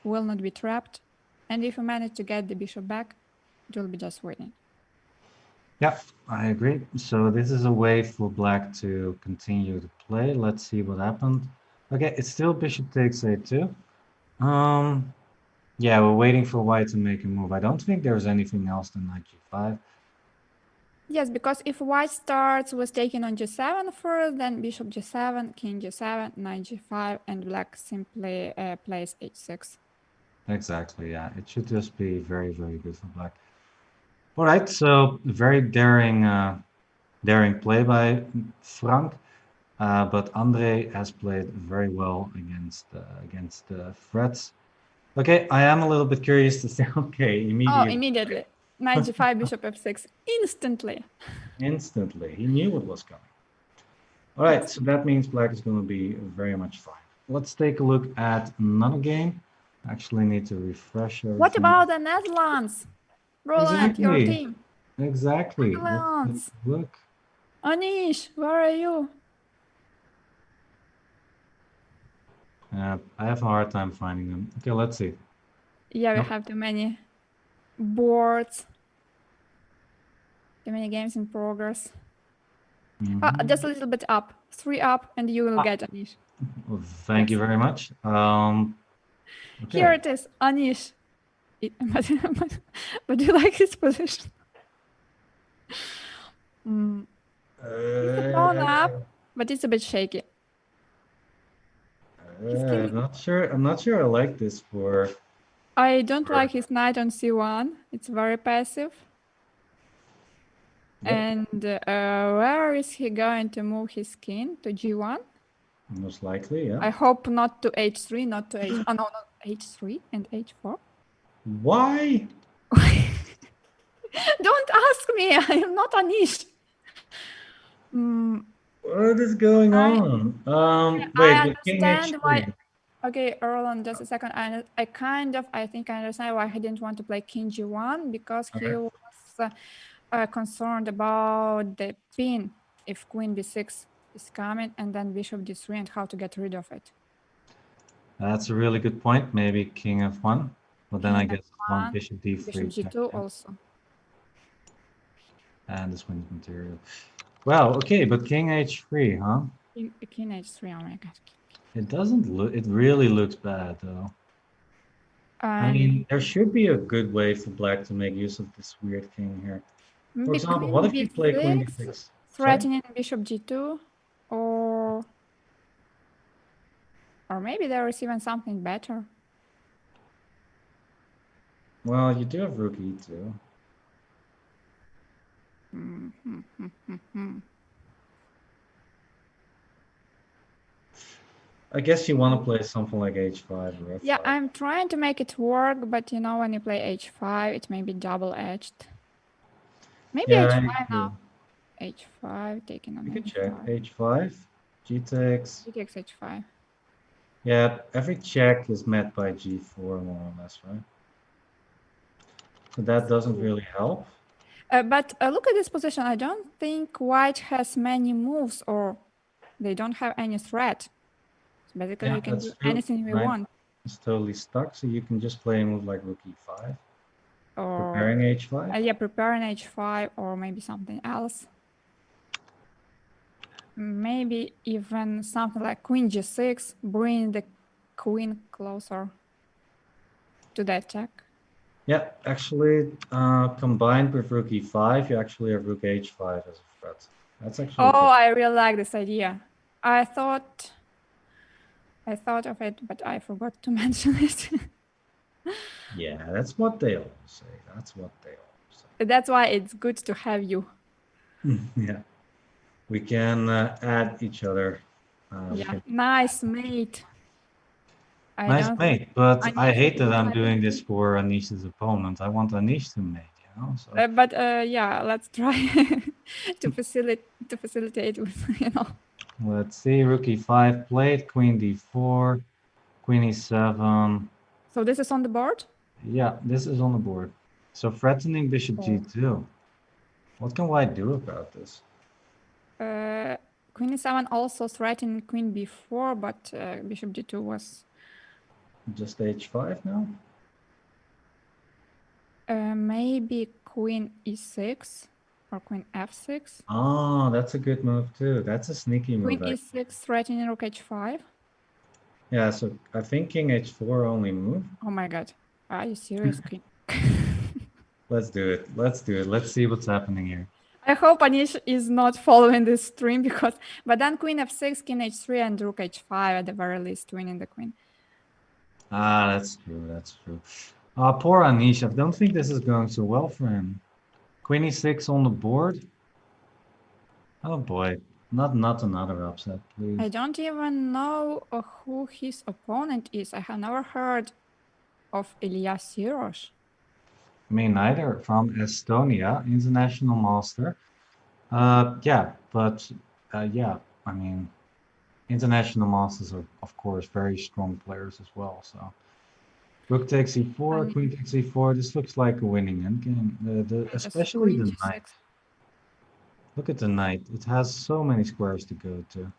will not be trapped. And if we manage to get the bishop back, it will be just winning.
yeah, I agree. So this is a way for black to continue to play. Let's see what happened. Okay, it's still bishop takes a2. Um, yeah, we're waiting for white to make a move. I don't think there's anything else than knight g5.
Yes, because if white starts with taking on g7 first, then bishop g7, king g7, knight g5, and black simply plays h6.
Exactly, yeah. It should just be very, very good for black. All right, so very daring play by Frank, but Andre has played very well against Freds. Okay, I am a little bit curious to say. Okay,
Oh,
immediately,
immediately. Knight g5, bishop f6, instantly.
instantly, he knew what was coming. All right,
Yes.
so that means black is going to be very much fine. Let's take a look at another game. Actually, need to refresh
What
everything.
about the Netherlands? Roland, your
Exactly,
team.
exactly. Let's take
Netherlands.
a look.
Anish, where are you?
I have a hard time finding them. Okay, let's see.
Yeah, we
Nope.
have too many boards, too many games in progress. Just a little bit up. 3 up, and you will
Ah,
get Anish.
well, thank you
Yes.
very much.
Here
Okay.
it is, Anish. But do you like his position? It's a pawn up,
Uh,
but it's a bit shaky. His king.
I'm not sure. I'm not sure I like this
I don't
for.
like his knight on c1. It's very passive.
Yep,
And where is he going to move his king? To g1?
most likely, yeah.
I hope not to h3, not to h. Oh no, not h3 and h4.
Why?
Don't ask me. I am not Anish. Mm,
What is going
I
on?
I
Wait, the king
understand why.
h3.
Okay, Erland, just a second. I think I understand why he didn't want to play king g1 because he
Okay.
was concerned about the pin if queen b6 is coming and then bishop d3 and how to get rid of it.
That's a really good point. Maybe king f1, but then I
King
guess one
f1,
bishop
bishop
d3 check,
g2
yeah.
also.
And this wins material. Well, okay, but king h3, huh?
King h3, oh my god.
It doesn't look. It really looks bad, though. I mean, there should be a good way for black to make use of this weird king here. For
Maybe
example, what
queen
if you play queen
b6,
d6? Sorry?
threatening bishop g2, or maybe there is even something better.
Well, you do have rook e2. I guess you want to play something like h5 or
Yeah,
f5.
I'm trying to make it work, but you know, when you play h5, it may be double-edged. Maybe
Yeah, I
h5
agree.
now. h5, taking on
You could check
h5.
h5, g takes.
G takes h5.
Yeah, every check is met by g4 more or less, right? So that doesn't really help.
But look at this position. I don't think white has many moves, or they don't have any threat. So basically,
Yeah,
we can
that's
do
true.
anything we
Knight
want.
is totally stuck, so you can just play a move like rook e5,
Or
preparing h5.
yeah, prepare an h5, or maybe something else. Maybe even something like queen g6, bring the queen closer to that check.
Yeah, actually, combined with rook e5, you actually have rook h5 as a threat. That's actually
Oh,
good.
I really like this idea. I thought of it, but I forgot to mention it.
Yeah, that's what they all say. That's what they all say.
That's why it's good to have you.
Yeah, we can add each other. We
Yeah,
can
nice mate. I
nice
don't think
mate, but I
Anish
hate
would
that
be
I'm
happy.
doing this for Anish's opponent. I want Anish to mate, you know. So
But yeah, let's try to facilitate with
let's see. Rook e5 played, queen d4, queen e7.
So this is on the board.
Yeah, this is on the board. So threatening bishop
Oh.
g2. What can white do about this?
Queen e7 also threatened queen b4, but bishop d2 was
Just h5 now?
maybe queen e6 or queen f6.
Oh, that's a good move too. That's a sneaky
Queen
move, actually.
e6 threatening rook h5.
Yeah, so I think king h4 only move.
Oh my god. Are you serious, queen?
Let's do it. Let's do it. Let's see what's happening here.
I hope Anish is not following this stream but then queen f6, king h3, and rook h5 at the very least, winning the queen.
Ah, that's true. That's true. Poor Anish. I don't think this is going so well for him. Queen e6 on the board. Oh boy. Not another upset, please.
I don't even know who his opponent is. I have never heard of Elias Sirosh.
Me neither. From Estonia, international master. Yeah, but yeah, I mean, international masters are, of course, very strong players as well. So, rook takes e4, queen takes e4. This looks like a winning endgame.
Just
Especially
queen
the knight.
g6.
Look at the knight. It has so many squares to go to.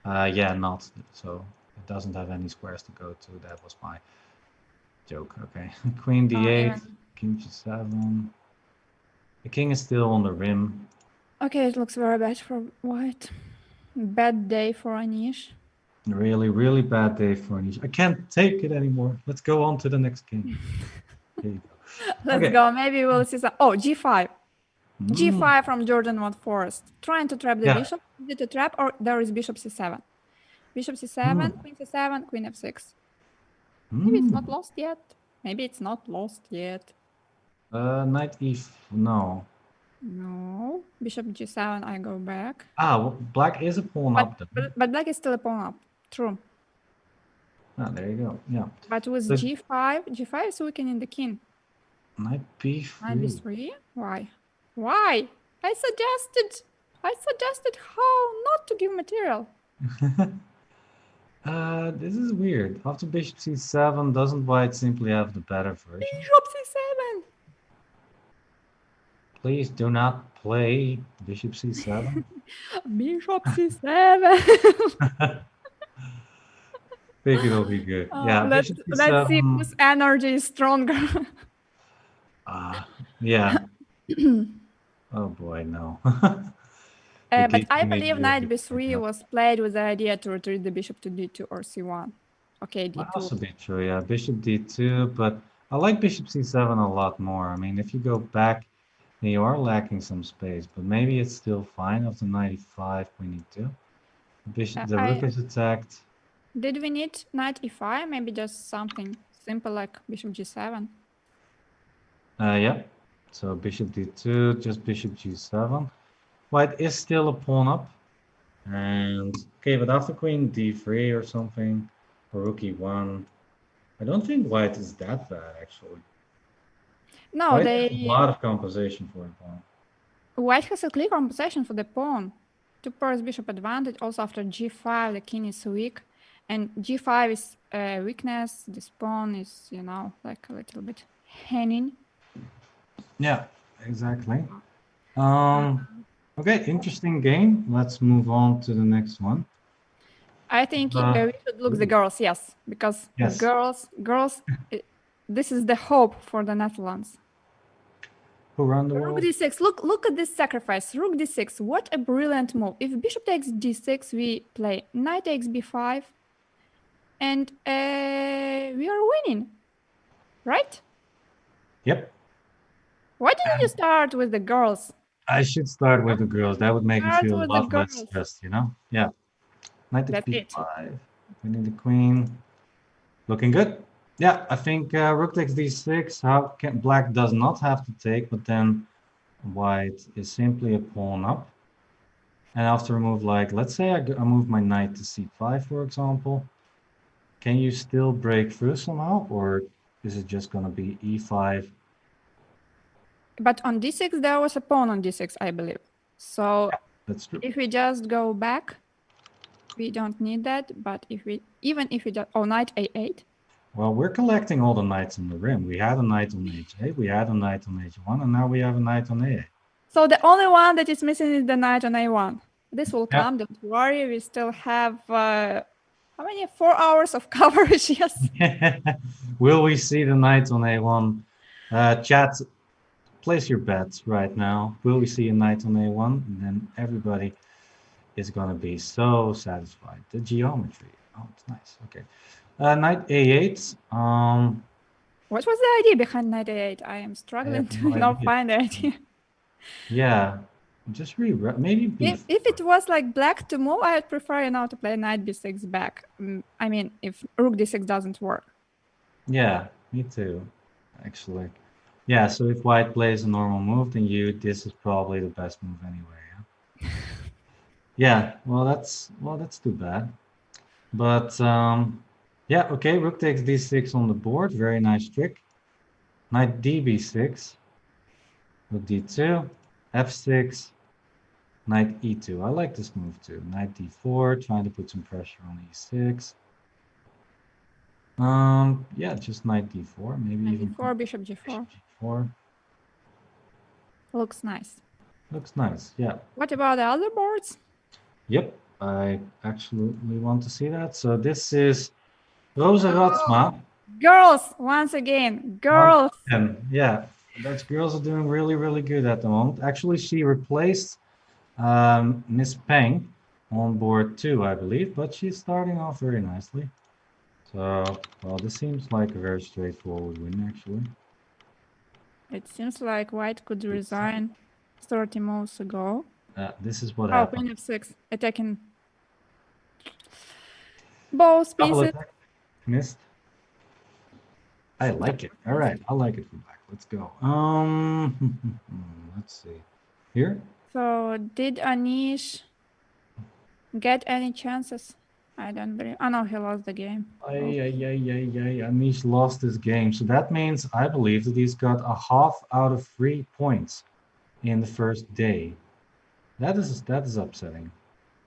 Yeah, not so. It doesn't have any squares to go to. That was my joke. Okay, queen d8, king g7. The king is still on the rim.
Okay, it looks very bad for white. Bad day for Anish.
Really, really bad day for Anish. I can't take it anymore. Let's go on to the next game. Here you go.
Let's
Okay.
go. Maybe we'll see some. Oh, g5.
Mm,
G5 from Jordan Van Forest. Trying to trap the
yeah.
bishop. Is it a trap or there is bishop c7? Bishop c7,
Mm,
queen c7, queen f6. Maybe it's not
mm.
lost yet. Maybe it's not lost yet.
Knight e. No.
No. Bishop g7, I go back.
Ah, well, black is a pawn
But,
up then.
but black is still a pawn up. True.
Ah, there you go. Yeah.
But with
So
g5 is weakening the king.
knight
Knight
b3.
b3? Why? Why? I suggested how not to give material.
This is weird. After bishop c7, doesn't white simply have the better version?
Bishop c7.
Please do not play bishop c7.
Bishop c7.
Think it'll be good. Yeah,
let's
bishop
let's see
c7.
whose energy is stronger.
Yeah. Oh boy, no.
But I
King
believe
is really
knight b3 was played with the idea to retreat the bishop to d2 or c1. Okay,
might
d2.
also be true, yeah. Bishop d2, but I like bishop c7 a lot more. I mean, if you go back, then you are lacking some space, but maybe it's still fine after knight e5, queen e2. The rook is attacked.
Did we need knight e5? Maybe just something simple like bishop g7.
Yeah. So bishop d2, just bishop g7. White is still a pawn up. And okay, but after queen d3 or something, or rook e1, I don't think white is that bad actually.
No,
White has a lot of compensation for a pawn.
white has a clear compensation for the pawn. Two pairs bishop advantage. Also after g5, the king is weak. And g5 is weakness. This pawn is, you know, like a little bit hanging.
Yeah, exactly. Okay, interesting game. Let's move on to the next one.
I think we should look the girls, yes, because
Yes.
girls, this is the hope for the Netherlands.
Who run the world?
Rook d6. Look at this sacrifice. Rook d6. What a brilliant move. If bishop takes d6, we play knight takes b5, and we are winning, right?
Yep.
Why didn't you start with the girls?
I should start with the girls. That would make me
Start
feel a
with the
lot less
girls.
stressed, you know? Yeah. Knight to
That's it.
b5. Winning the queen. Looking good. Yeah, I think rook takes d6. How can black does not have to take, but then white is simply a pawn up. And after a move like, let's say I move my knight to c5, for example. Can you still break through somehow, or is it just going to be e5?
But on d6, there was a pawn on d6, I believe. So
That's true.
if we just go back, we don't need that. But if we, even if we just, oh, knight a8.
Well, we're collecting all the knights in the rim. We had a knight on h8, we had a knight on h1, and now we have a knight on a8.
So the only one that is missing is the knight on a1. This will
Yeah.
come, don't worry. We still have, how many? 4 hours of coverage, yes.
Will we see the knight on a1? Chat, place your bets right now. Will we see a knight on a1? And then everybody is going to be so satisfied. The geometry. Oh, it's nice. Okay. Knight a8.
What was the idea behind knight a8? I am struggling to now find the idea.
Yeah, just maybe
If it was like black to move, I would prefer now to play knight b6 back. I mean, if rook d6 doesn't work.
Yeah, me too, actually. Yeah, so if white plays a normal move, then this is probably the best move anyway. Yeah, yeah, well that's too bad. But yeah, okay, rook takes d6 on the board, very nice trick. Knight db6, rook d2, f6, knight e2. I like this move too. Knight d4, trying to put some pressure on e6. Yeah, just knight d4, maybe
Knight
even
d4, bishop g4.
g4.
Looks nice.
Looks nice, yeah.
What about the other boards?
Yep, I absolutely want to see that. So this is Rosa Ratsma.
Girls, once again, girls.
Yeah, Dutch girls are doing really, really good at the moment. Actually, she replaced Miss Peng on board 2, I believe, but she's starting off very nicely. So, well, this seems like a very straightforward win, actually.
It seems like white could resign 30 moves ago.
This is what
Oh,
happened.
queen f6, attacking both pieces.
Missed. I like it. All right, I like it from back. Let's go. Let's see. Here?
So did Anish get any chances? I don't believe. Oh no, he lost the game.
Anish lost this game. So that means I believe that he's got a half out of 3 points in the first day. That is upsetting.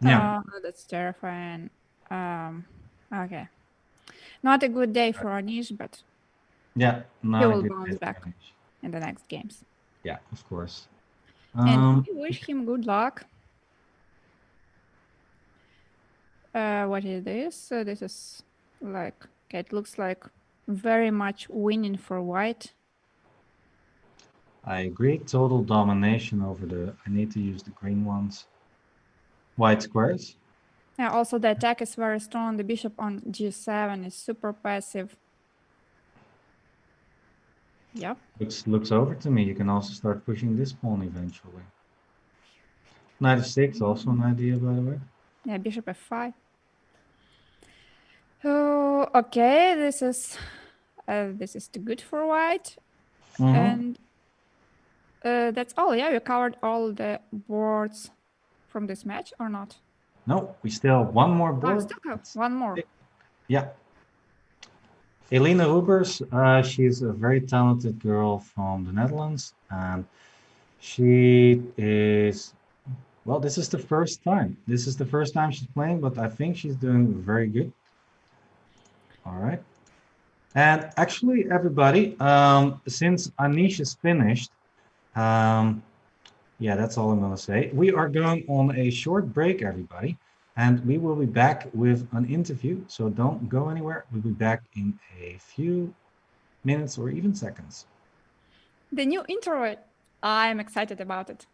Yeah.
Oh, that's terrifying. Okay. Not a good day for Anish, but
yeah,
he will bounce back in the next games.
Yeah, of course.
And we wish him good luck. What is this? This is like, okay, it looks like very much winning for white.
I agree. Total domination over I need to use the green ones. White squares.
Yeah, also the attack is very strong. The bishop on g7 is super passive. Yep.
Looks over to me. You can also start pushing this pawn eventually. Knight f6, also an idea, by the way.
Yeah, bishop f5. Oh, okay, this is This is too good for white.
Mhm.
And that's all. Yeah, we covered all the boards from this match or not?
No, we still have one more
Oh,
board.
still have
It's-
one more.
Yeah. Elina Rubers, she's a very talented girl from the Netherlands, and she is, well, this is the first time. This is the first time she's playing, but I think she's doing very good. All right. And actually, everybody, since Anish is finished, um, yeah, that's all I'm going to say. We are going on a short break, everybody, and we will be back with an interview. So don't go anywhere. We'll be back in a few minutes or even seconds.
The new intro, I'm excited about it.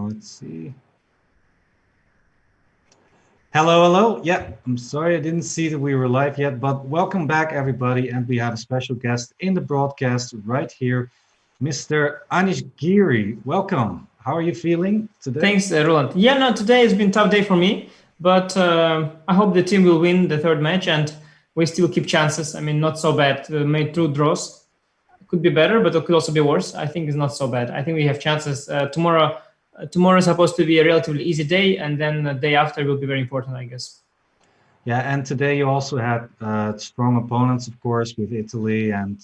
Let's see. Hello, hello. Yeah, I'm sorry I didn't see that we were live yet, but welcome back, everybody. And we have a special guest in the broadcast right here, Mr. Anish Giri. Welcome. How are you feeling today?
Thanks, Roland. Yeah, no, today has been a tough day for me, but I hope the team will win the third match and we still keep chances. I mean, not so bad. Made 2 draws. It could be better, but it could also be worse. I think it's not so bad. I think we have chances. Tomorrow is supposed to be a relatively easy day, and then the day after will be very important, I guess.
Yeah, and today you also had strong opponents, of course, with Italy and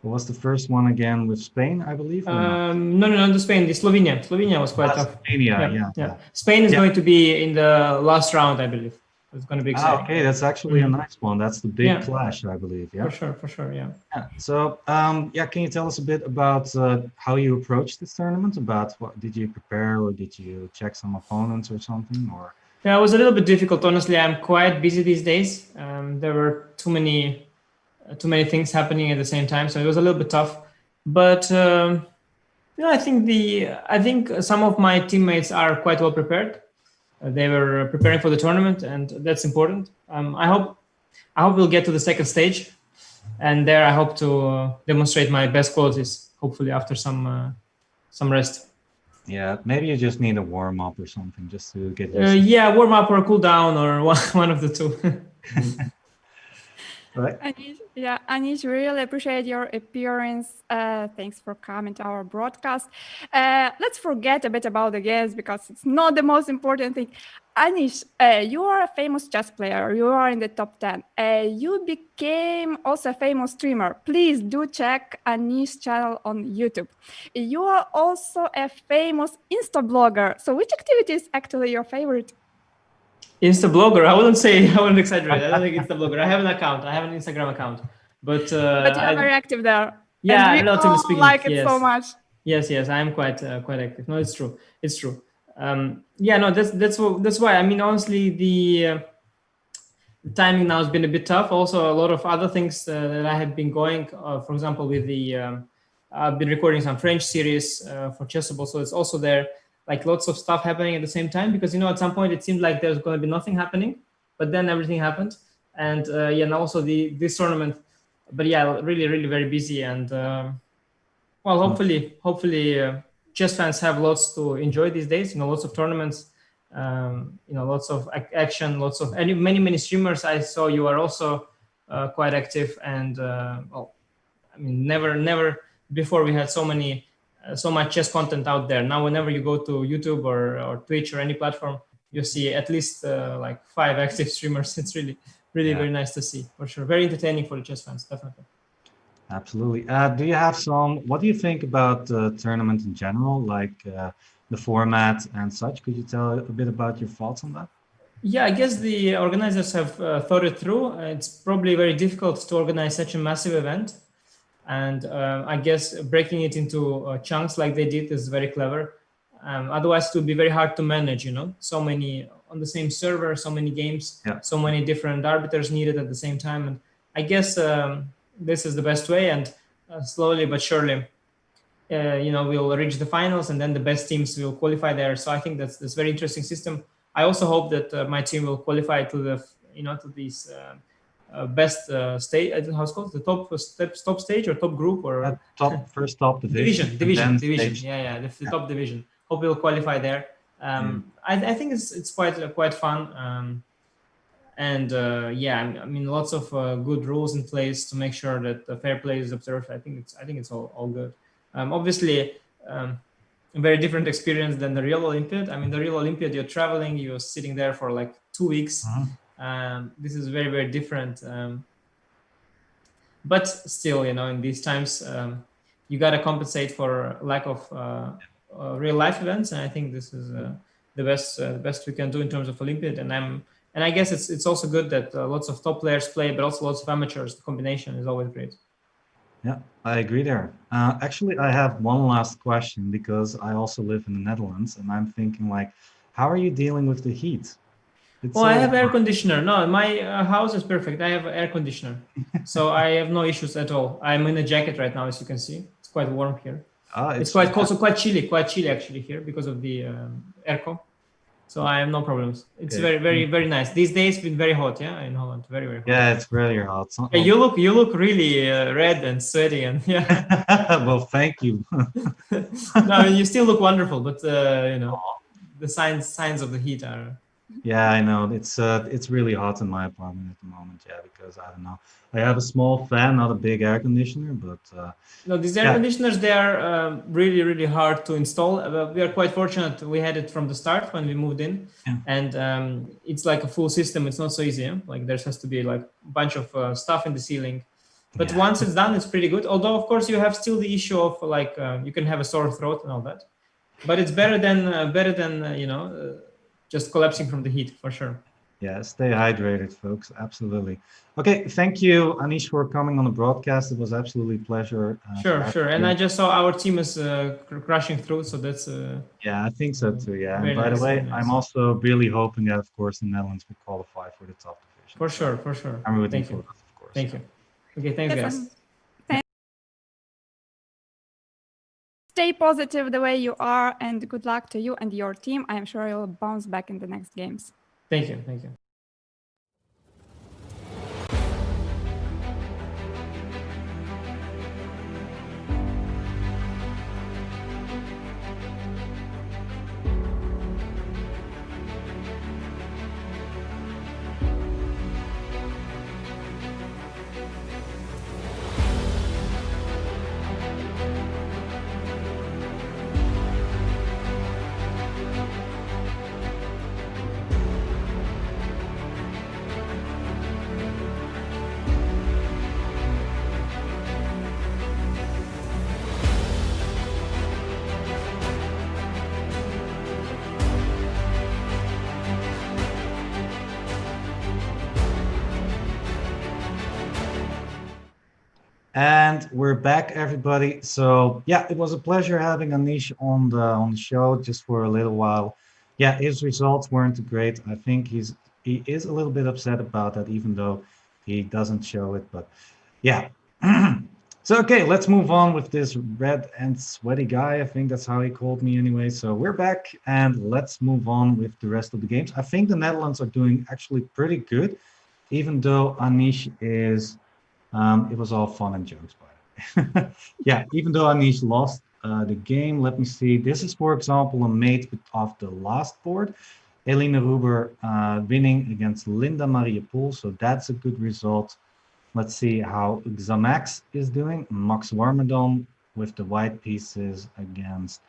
what was the first one again with Spain, I believe?
No, the Spain, the Slovenia. Slovenia was quite tough.
Slovenia, yeah.
Spain is going to be in the last round, I believe. It's going to be exciting.
Okay, that's actually a nice one. That's the big clash, I believe. Yeah,
for sure, yeah.
So, can you tell us a bit about how you approached this tournament? About what did you prepare, or did you check some opponents or something, or?
Yeah, it was a little bit difficult. Honestly, I'm quite busy these days. There were too many things happening at the same time, so it was a little bit tough. But I think some of my teammates are quite well prepared. They were preparing for the tournament, and that's important. I hope we'll get to the second stage, and there I hope to demonstrate my best qualities. Hopefully, after some rest.
Yeah, maybe you just need a warm up or something just to get.
Warm up or cool down or one of the two.
Right.
Anish, really appreciate your appearance. Thanks for coming to our broadcast. Let's forget a bit about the games because it's not the most important thing. Anish, you are a famous chess player. You are in the top 10. You became also a famous streamer. Please do check Anish's channel on YouTube. You are also a famous Insta blogger. So which activity is actually your favorite?
Insta blogger. I wouldn't exaggerate. I don't think Insta blogger. I have an account. I have an Instagram account, but
you are very active there.
Yeah,
and we
relatively
all
speaking,
like it so much.
Yes, I am quite active. No, it's true. That's why. I mean, honestly, the timing now has been a bit tough. Also, a lot of other things that I have been going. For example, with the I've been recording some French series for Chessable, so it's also there. like lots of stuff happening at the same time, because at some point it seemed like there's going to be nothing happening, but then everything happened. And and also this tournament, but yeah, really very busy. And well, hopefully chess fans have lots to enjoy these days. Lots of tournaments, lots of action, lots of many streamers. I saw you are also quite active, and well, I mean, never before we had so much chess content out there. Now, whenever you go to YouTube or Twitch or any platform, you see at least like 5 active streamers. It's really very nice to see, for sure. Very entertaining for the chess fans, definitely.
Absolutely. What do you think about the tournament in general, like the format and such? Could you tell a bit about your thoughts on that?
Yeah, I guess the organizers have thought it through. It's probably very difficult to organize such a massive event. And I guess breaking it into chunks like they did is very clever. Otherwise, it would be very hard to manage, so many on the same server, so many games, so many different arbiters needed at the same time. And I guess this is the best way. And slowly but surely, we'll reach the finals, and then the best teams will qualify there. So I think that's a very interesting system. I also hope that my team will qualify to the, to these best stage. I don't know how it's called, the top stage or top group or
first top division.
Division. Yeah, the top division. Hope we'll qualify there. I think it's quite fun. And I mean, lots of good rules in place to make sure that the fair play is observed. I think it's all good. Obviously, a very different experience than the real Olympiad. I mean, the real Olympiad, you're traveling, you're sitting there for like 2 weeks. This is very different. But still, in these times, you got to compensate for lack of real life events. And I think this is the best we can do in terms of Olympiad. And I guess it's also good that lots of top players play, but also lots of amateurs. The combination is always great.
Yeah, I agree there. Actually, I have one last question, because I also live in the Netherlands, and I'm thinking, like, how are you dealing with the heat?
I have air conditioner. No, my house is perfect. I have air conditioner, so I have no issues at all. I'm in a jacket right now, as you can see. It's quite warm here. It's quite cold, so quite chilly actually here because of the aircon. So I have no problems. It's very nice. These days it's been very hot, in Holland. Very hot.
Yeah, it's really hot.
Yeah, you look really red and sweaty, and
Well, thank you.
No, you still look wonderful, but the signs of the heat are.
Yeah, I know. It's really hot in my apartment at the moment. Yeah, because I don't know. I have a small fan, not a big air conditioner, but
no, these air conditioners, they are really hard to install. We are quite fortunate. We had it from the start when we moved in, and it's like a full system. It's not so easy. Like there has to be like a bunch of stuff in the ceiling, but once it's done, it's pretty good. Although of course you have still the issue of like you can have a sore throat and all that, but it's better than just collapsing from the heat, for sure.
Yeah, stay hydrated, folks. Absolutely. Okay, thank you, Anish, for coming on the broadcast. It was absolutely a pleasure.
Sure. And I just saw our team is crashing through, so that's.
Yeah, I think so too. Yeah, and by
nice,
the way, I'm also really hoping that, of course, the Netherlands will qualify for the top division.
For sure.
I'm rooting for that, of course.
Thank you. Okay, thanks, guys.
Stay positive the way you are, and good luck to you and your team. I am sure you'll bounce back in the next games.
Thank you.
And we're back, everybody. So yeah, it was a pleasure having Anish on the show just for a little while. Yeah, his results weren't great. I think he is a little bit upset about that, even though he doesn't show it. But yeah. So, okay, let's move on with this red and sweaty guy. I think that's how he called me anyway. So we're back and let's move on with the rest of the games. I think the Netherlands are doing actually pretty good, even though Anish is, it was all fun and jokes, by the way. Yeah, even though Anish lost the game, let me see. This is, for example, a mate of the last board. Eline Ruber winning against Linda Maria Poel. So that's a good result. Let's see how Xamax is doing. Max Warmerdam with the white pieces against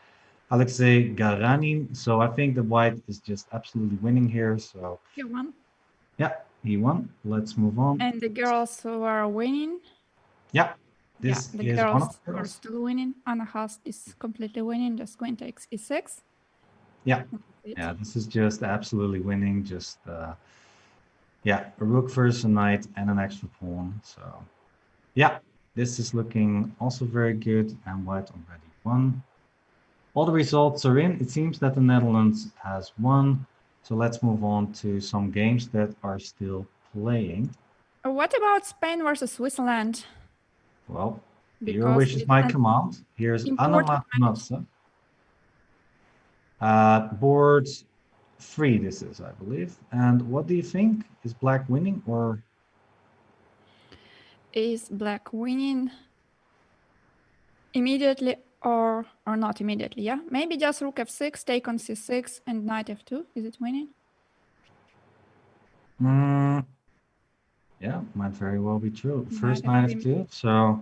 Alexei Garanin. So I think the white is just absolutely winning here. So
He won.
yeah, he won. Let's move on.
And the girls who are winning.
Yeah,
Yeah,
this
the
is one of
girls
the
are
girls.
still winning. Anna Haas is completely winning. Just queen takes e6.
Yeah,
That's it.
yeah, this is just absolutely winning. Just yeah, a rook versus a knight and an extra pawn. So yeah, this is looking also very good. And white already won. All the results are in. It seems that the Netherlands has won. So let's move on to some games that are still playing.
What about Spain versus Switzerland?
Well, your
Because
wish is
it's
my
an
command. Here's Anna
important match.
Matanatsa. Board 3, this is, I believe. And what do you think? Is black winning or?
Is black winning immediately or not immediately? Yeah, maybe just rook f6, take on c6, and knight f2. Is it winning?
Yeah, might very well be true. First
Knight
knight
f3.
f2. So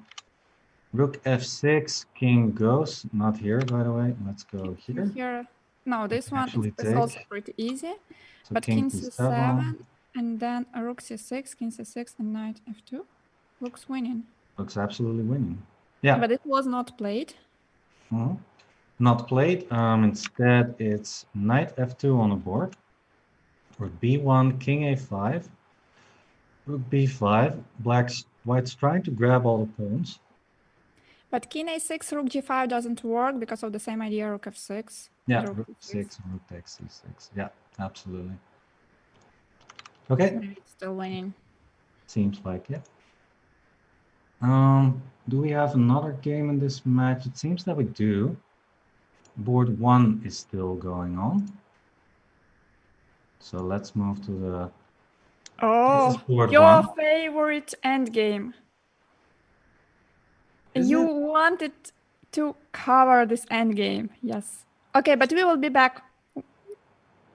rook f6, king goes. Not here, by the way. Let's go here.
Here, no, this one
Actually
is also
take.
pretty easy.
So
But
king
king
c7.
c7, and then a rook c6, king c6, and knight f2. Looks winning.
Looks absolutely winning. Yeah.
But it was not played.
Not played. Instead, it's knight f2 on the board. Rook b1, king a5. Rook b5. White's trying to grab all the pawns.
But king a6, rook g5 doesn't work because of the same idea, rook f6.
Yeah,
and
rook
c6.
6 and rook takes c6. Yeah, absolutely. Okay.
Maybe it's still winning.
Seems like it. Do we have another game in this match? It seems that we do. Board 1 is still going on. So let's move to the.
Oh,
board
your
1.
favorite endgame.
Is
You
it?
wanted to cover this endgame. Yes. Okay, but we will be back.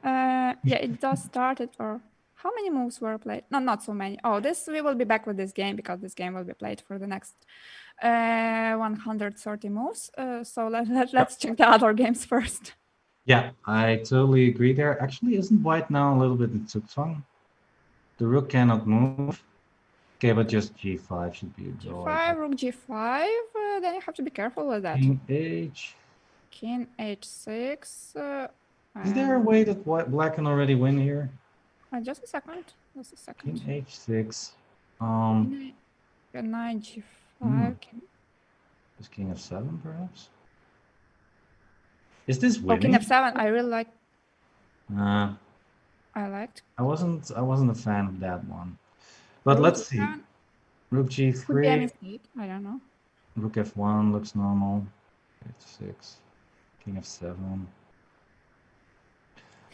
Yeah, it just started. Or how many moves were played? No, not so many. Oh, we will be back with this game because this game will be played for the next 130 moves. So let's check the other games first.
Yeah, I totally agree there. Actually, isn't white now a little bit in zugzwang? The rook cannot move. Okay, but just g5 should be a draw.
G5, rook g5. Then you have to be careful with that.
King h.
King h6.
Is there a way that black can already win here?
Just a second. Just a second.
King h6.
Knight g5.
Is king f7 perhaps? Is this winning?
King f7. I really like.
I
liked.
I wasn't a fan of that one. But let's see. Rook g3.
Could be a mistake. I don't know.
Rook f1 looks normal. h6. King f7.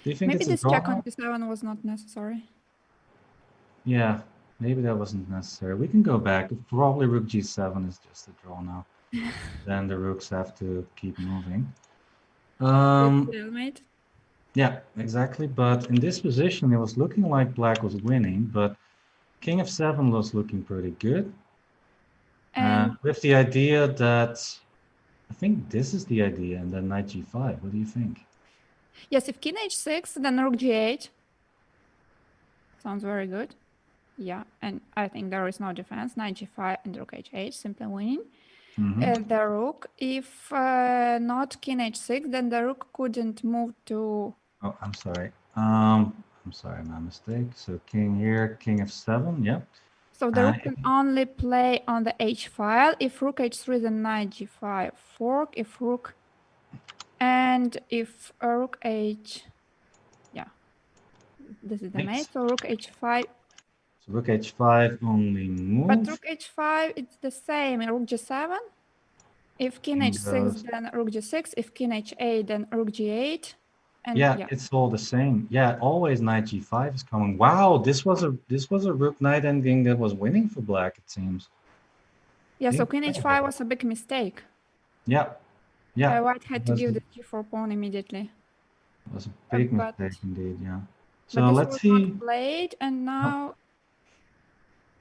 Do you think
maybe
it's
this
a draw
check
now?
on c7 was not necessary?
Yeah, maybe that wasn't necessary. We can go back. Probably rook g7 is just a draw now. Then the rooks have to keep moving.
Stalemate.
Yeah, exactly. But in this position, it was looking like black was winning, but king f7 was looking pretty good.
And
with the idea that, I think this is the idea, and then knight g5. What do you think?
yes, if king h6, then rook g8. Sounds very good. Yeah, and I think there is no defense. Knight g5 and rook h8, simply winning. The rook, if not king h6, then the rook couldn't move to.
Oh, I'm sorry. I'm sorry, my mistake. So king here, king f7. Yeah.
So the rook can only play on the h file. If rook h3, then knight g5 fork. If rook and if rook h, yeah, this is the mate. So rook h5.
Rook h5 only
But
move.
rook h5, it's the same. Rook g7. If king
King
h6,
goes.
then rook g6. If king h8, then rook g8. And
Yeah,
yeah.
it's all the same. Yeah, always knight g5 is coming. Wow, this was a rook knight ending that was winning for black, it seems.
Yeah, so king
Incredible.
h5 was a big mistake.
Yeah, yeah.
White had to
was
give
a-
the g4 pawn immediately.
was a big
But
mistake indeed, yeah.
but
So
this
let's
was not
see.
played, and
Oh,
now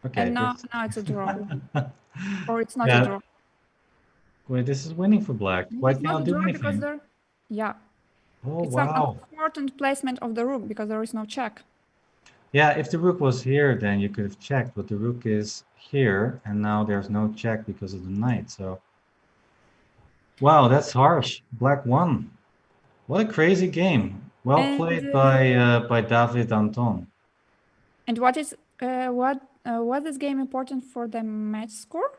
okay,
now
this.
it's a draw. Or it's not a
Yeah,
draw.
wait, this is winning for black. White
It's not
cannot
a
do
draw because
anything.
there, yeah,
Oh,
it's some
wow.
unimportant placement of the rook because there is no check.
Yeah, if the rook was here, then you could have checked, but the rook is here, and now there's no check because of the knight. So, wow, that's harsh. Black won. What a crazy game. Well
And
played by David Anton.
and what is was this game important for the match score?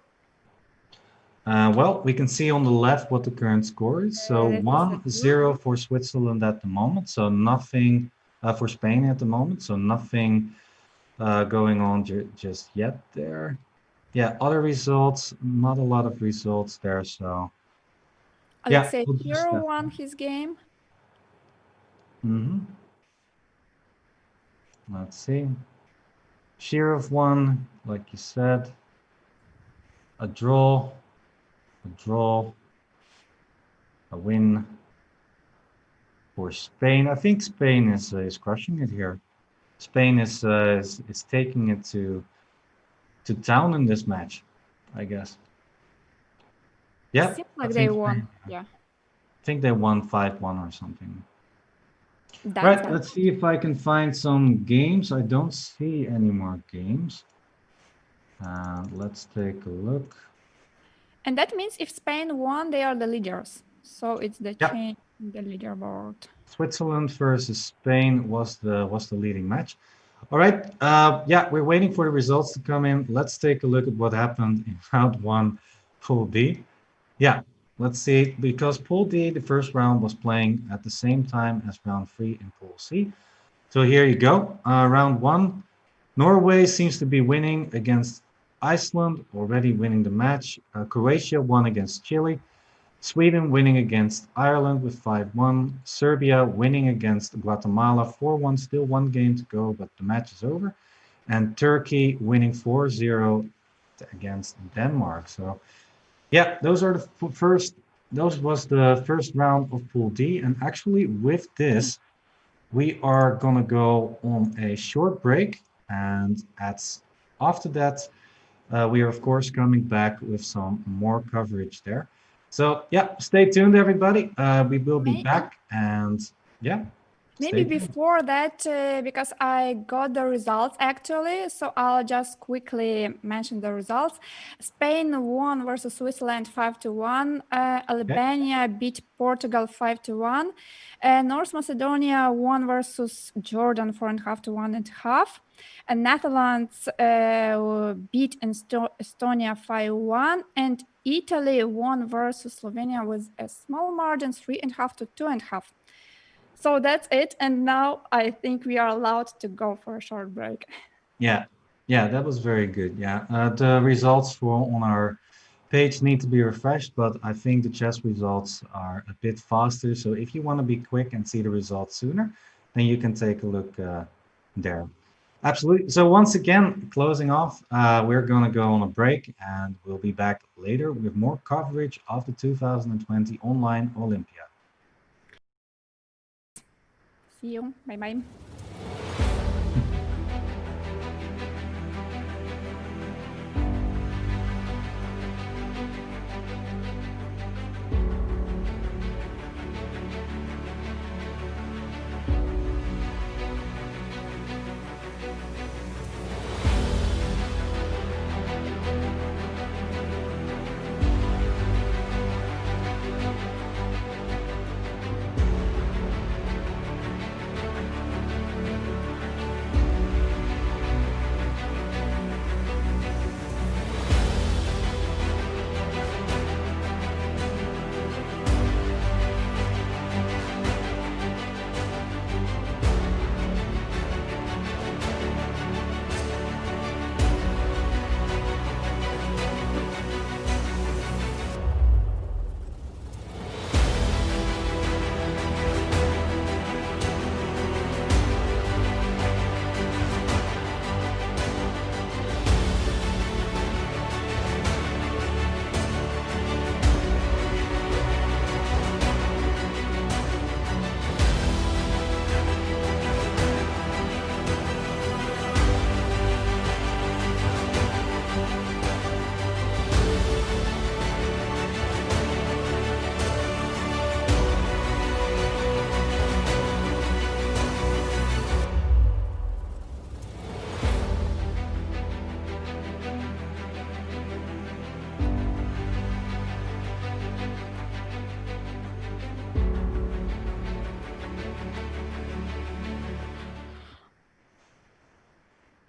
Well, we can see on the left what the current score is. So
This is a
1-0 for Switzerland at the moment. So nothing for Spain at the moment. So nothing going on just yet there. Yeah, other results, not a lot of results there. So yeah,
Alexei
we'll just,
Hero won his game.
let's see. Sheriff won, like you said. A draw, a win for Spain. I think Spain is crushing it here. Spain is taking it to town in this match, I guess. Yeah,
Seems
I
like they
think
won.
Spain,
Yeah.
I think they won 5-1 or something.
That's
Right, let's see if I can find some games. I don't see any more games. Let's take a look.
And that means if Spain won, they are the leaders. So it's the
Yeah.
change in the leaderboard.
Switzerland versus Spain was the leading match. All right, yeah, we're waiting for the results to come in. Let's take a look at what happened in round one, Pool D. Yeah, let's see, because Pool D, the first round was playing at the same time as round 3 in Pool C. So here you go, round 1. Norway seems to be winning against Iceland, already winning the match. Croatia won against Chile. Sweden winning against Ireland with 5-1. Serbia winning against Guatemala 4-1. Still one game to go, but the match is over. And Turkey winning 4-0 against Denmark. So, yeah, those are the first. Those was the first round of Pool D. And actually, with this, we are gonna go on a short break. And after that, we are of course coming back with some more coverage there. So yeah, stay tuned, everybody. We will be back, and yeah.
Maybe before that, because I got the results actually, so I'll just quickly mention the results. Spain won versus Switzerland 5-1. Albania beat Portugal 5-1. North Macedonia won versus Jordan 4.5 to 1.5. And Netherlands beat Estonia 5-1. And Italy won versus Slovenia with a small margin 3.5 to 2.5. So that's it. And now I think we are allowed to go for a short break.
Yeah, that was very good. Yeah, the results on our page need to be refreshed, but I think the chess results are a bit faster. So if you want to be quick and see the results sooner, then you can take a look there. Absolutely. So once again, closing off, we're going to go on a break, and we'll be back later with more coverage of the 2020 Online Olympiad.
See you. Bye-bye.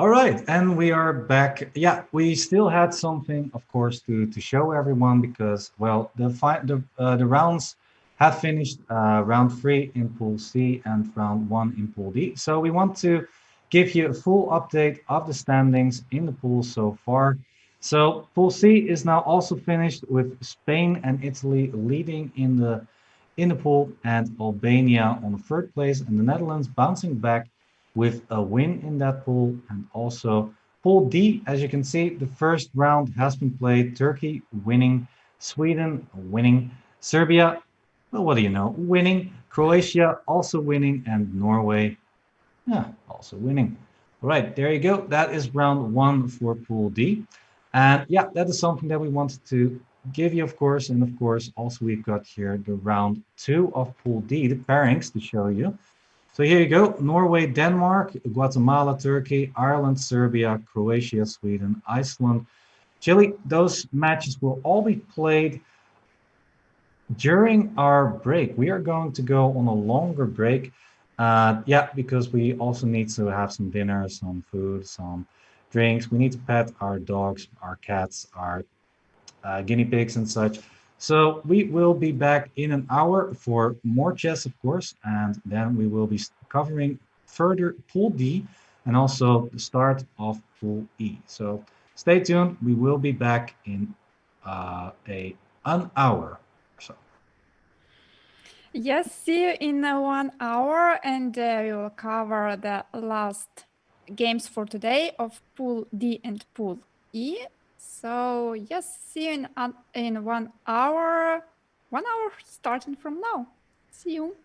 All right, and we are back. Yeah, we still had something, of course, to show everyone because, well, the rounds have finished. Round three in Pool C and round one in Pool D. So we want to give you a full update of the standings in the pool so far. So Pool C is now also finished with Spain and Italy leading in the pool, and Albania on the third place, and the Netherlands bouncing back with a win in that pool. And also Pool D, as you can see, the first round has been played. Turkey winning, Sweden winning, Serbia, well, what do you know, winning, Croatia also winning, and Norway, yeah, also winning. All right, there you go. That is round one for Pool D. And yeah, that is something that we wanted to give you, of course. And of course, also we've got here the round two of Pool D, the pairings to show you. So here you go. Norway, Denmark, Guatemala, Turkey, Ireland, Serbia, Croatia, Sweden, Iceland, Chile. Those matches will all be played during our break. We are going to go on a longer break. Yeah, because we also need to have some dinner, some food, some drinks. We need to pet our dogs, our cats, our guinea pigs and such. So we will be back in an hour for more chess, of course, and then we will be covering further Pool D and also the start of Pool E. So stay tuned. We will be back in an hour or so.
Yes, see you in 1 hour, and we will cover the last games for today of Pool D and Pool E. So yes, see you in 1 hour. 1 hour starting from now. See you.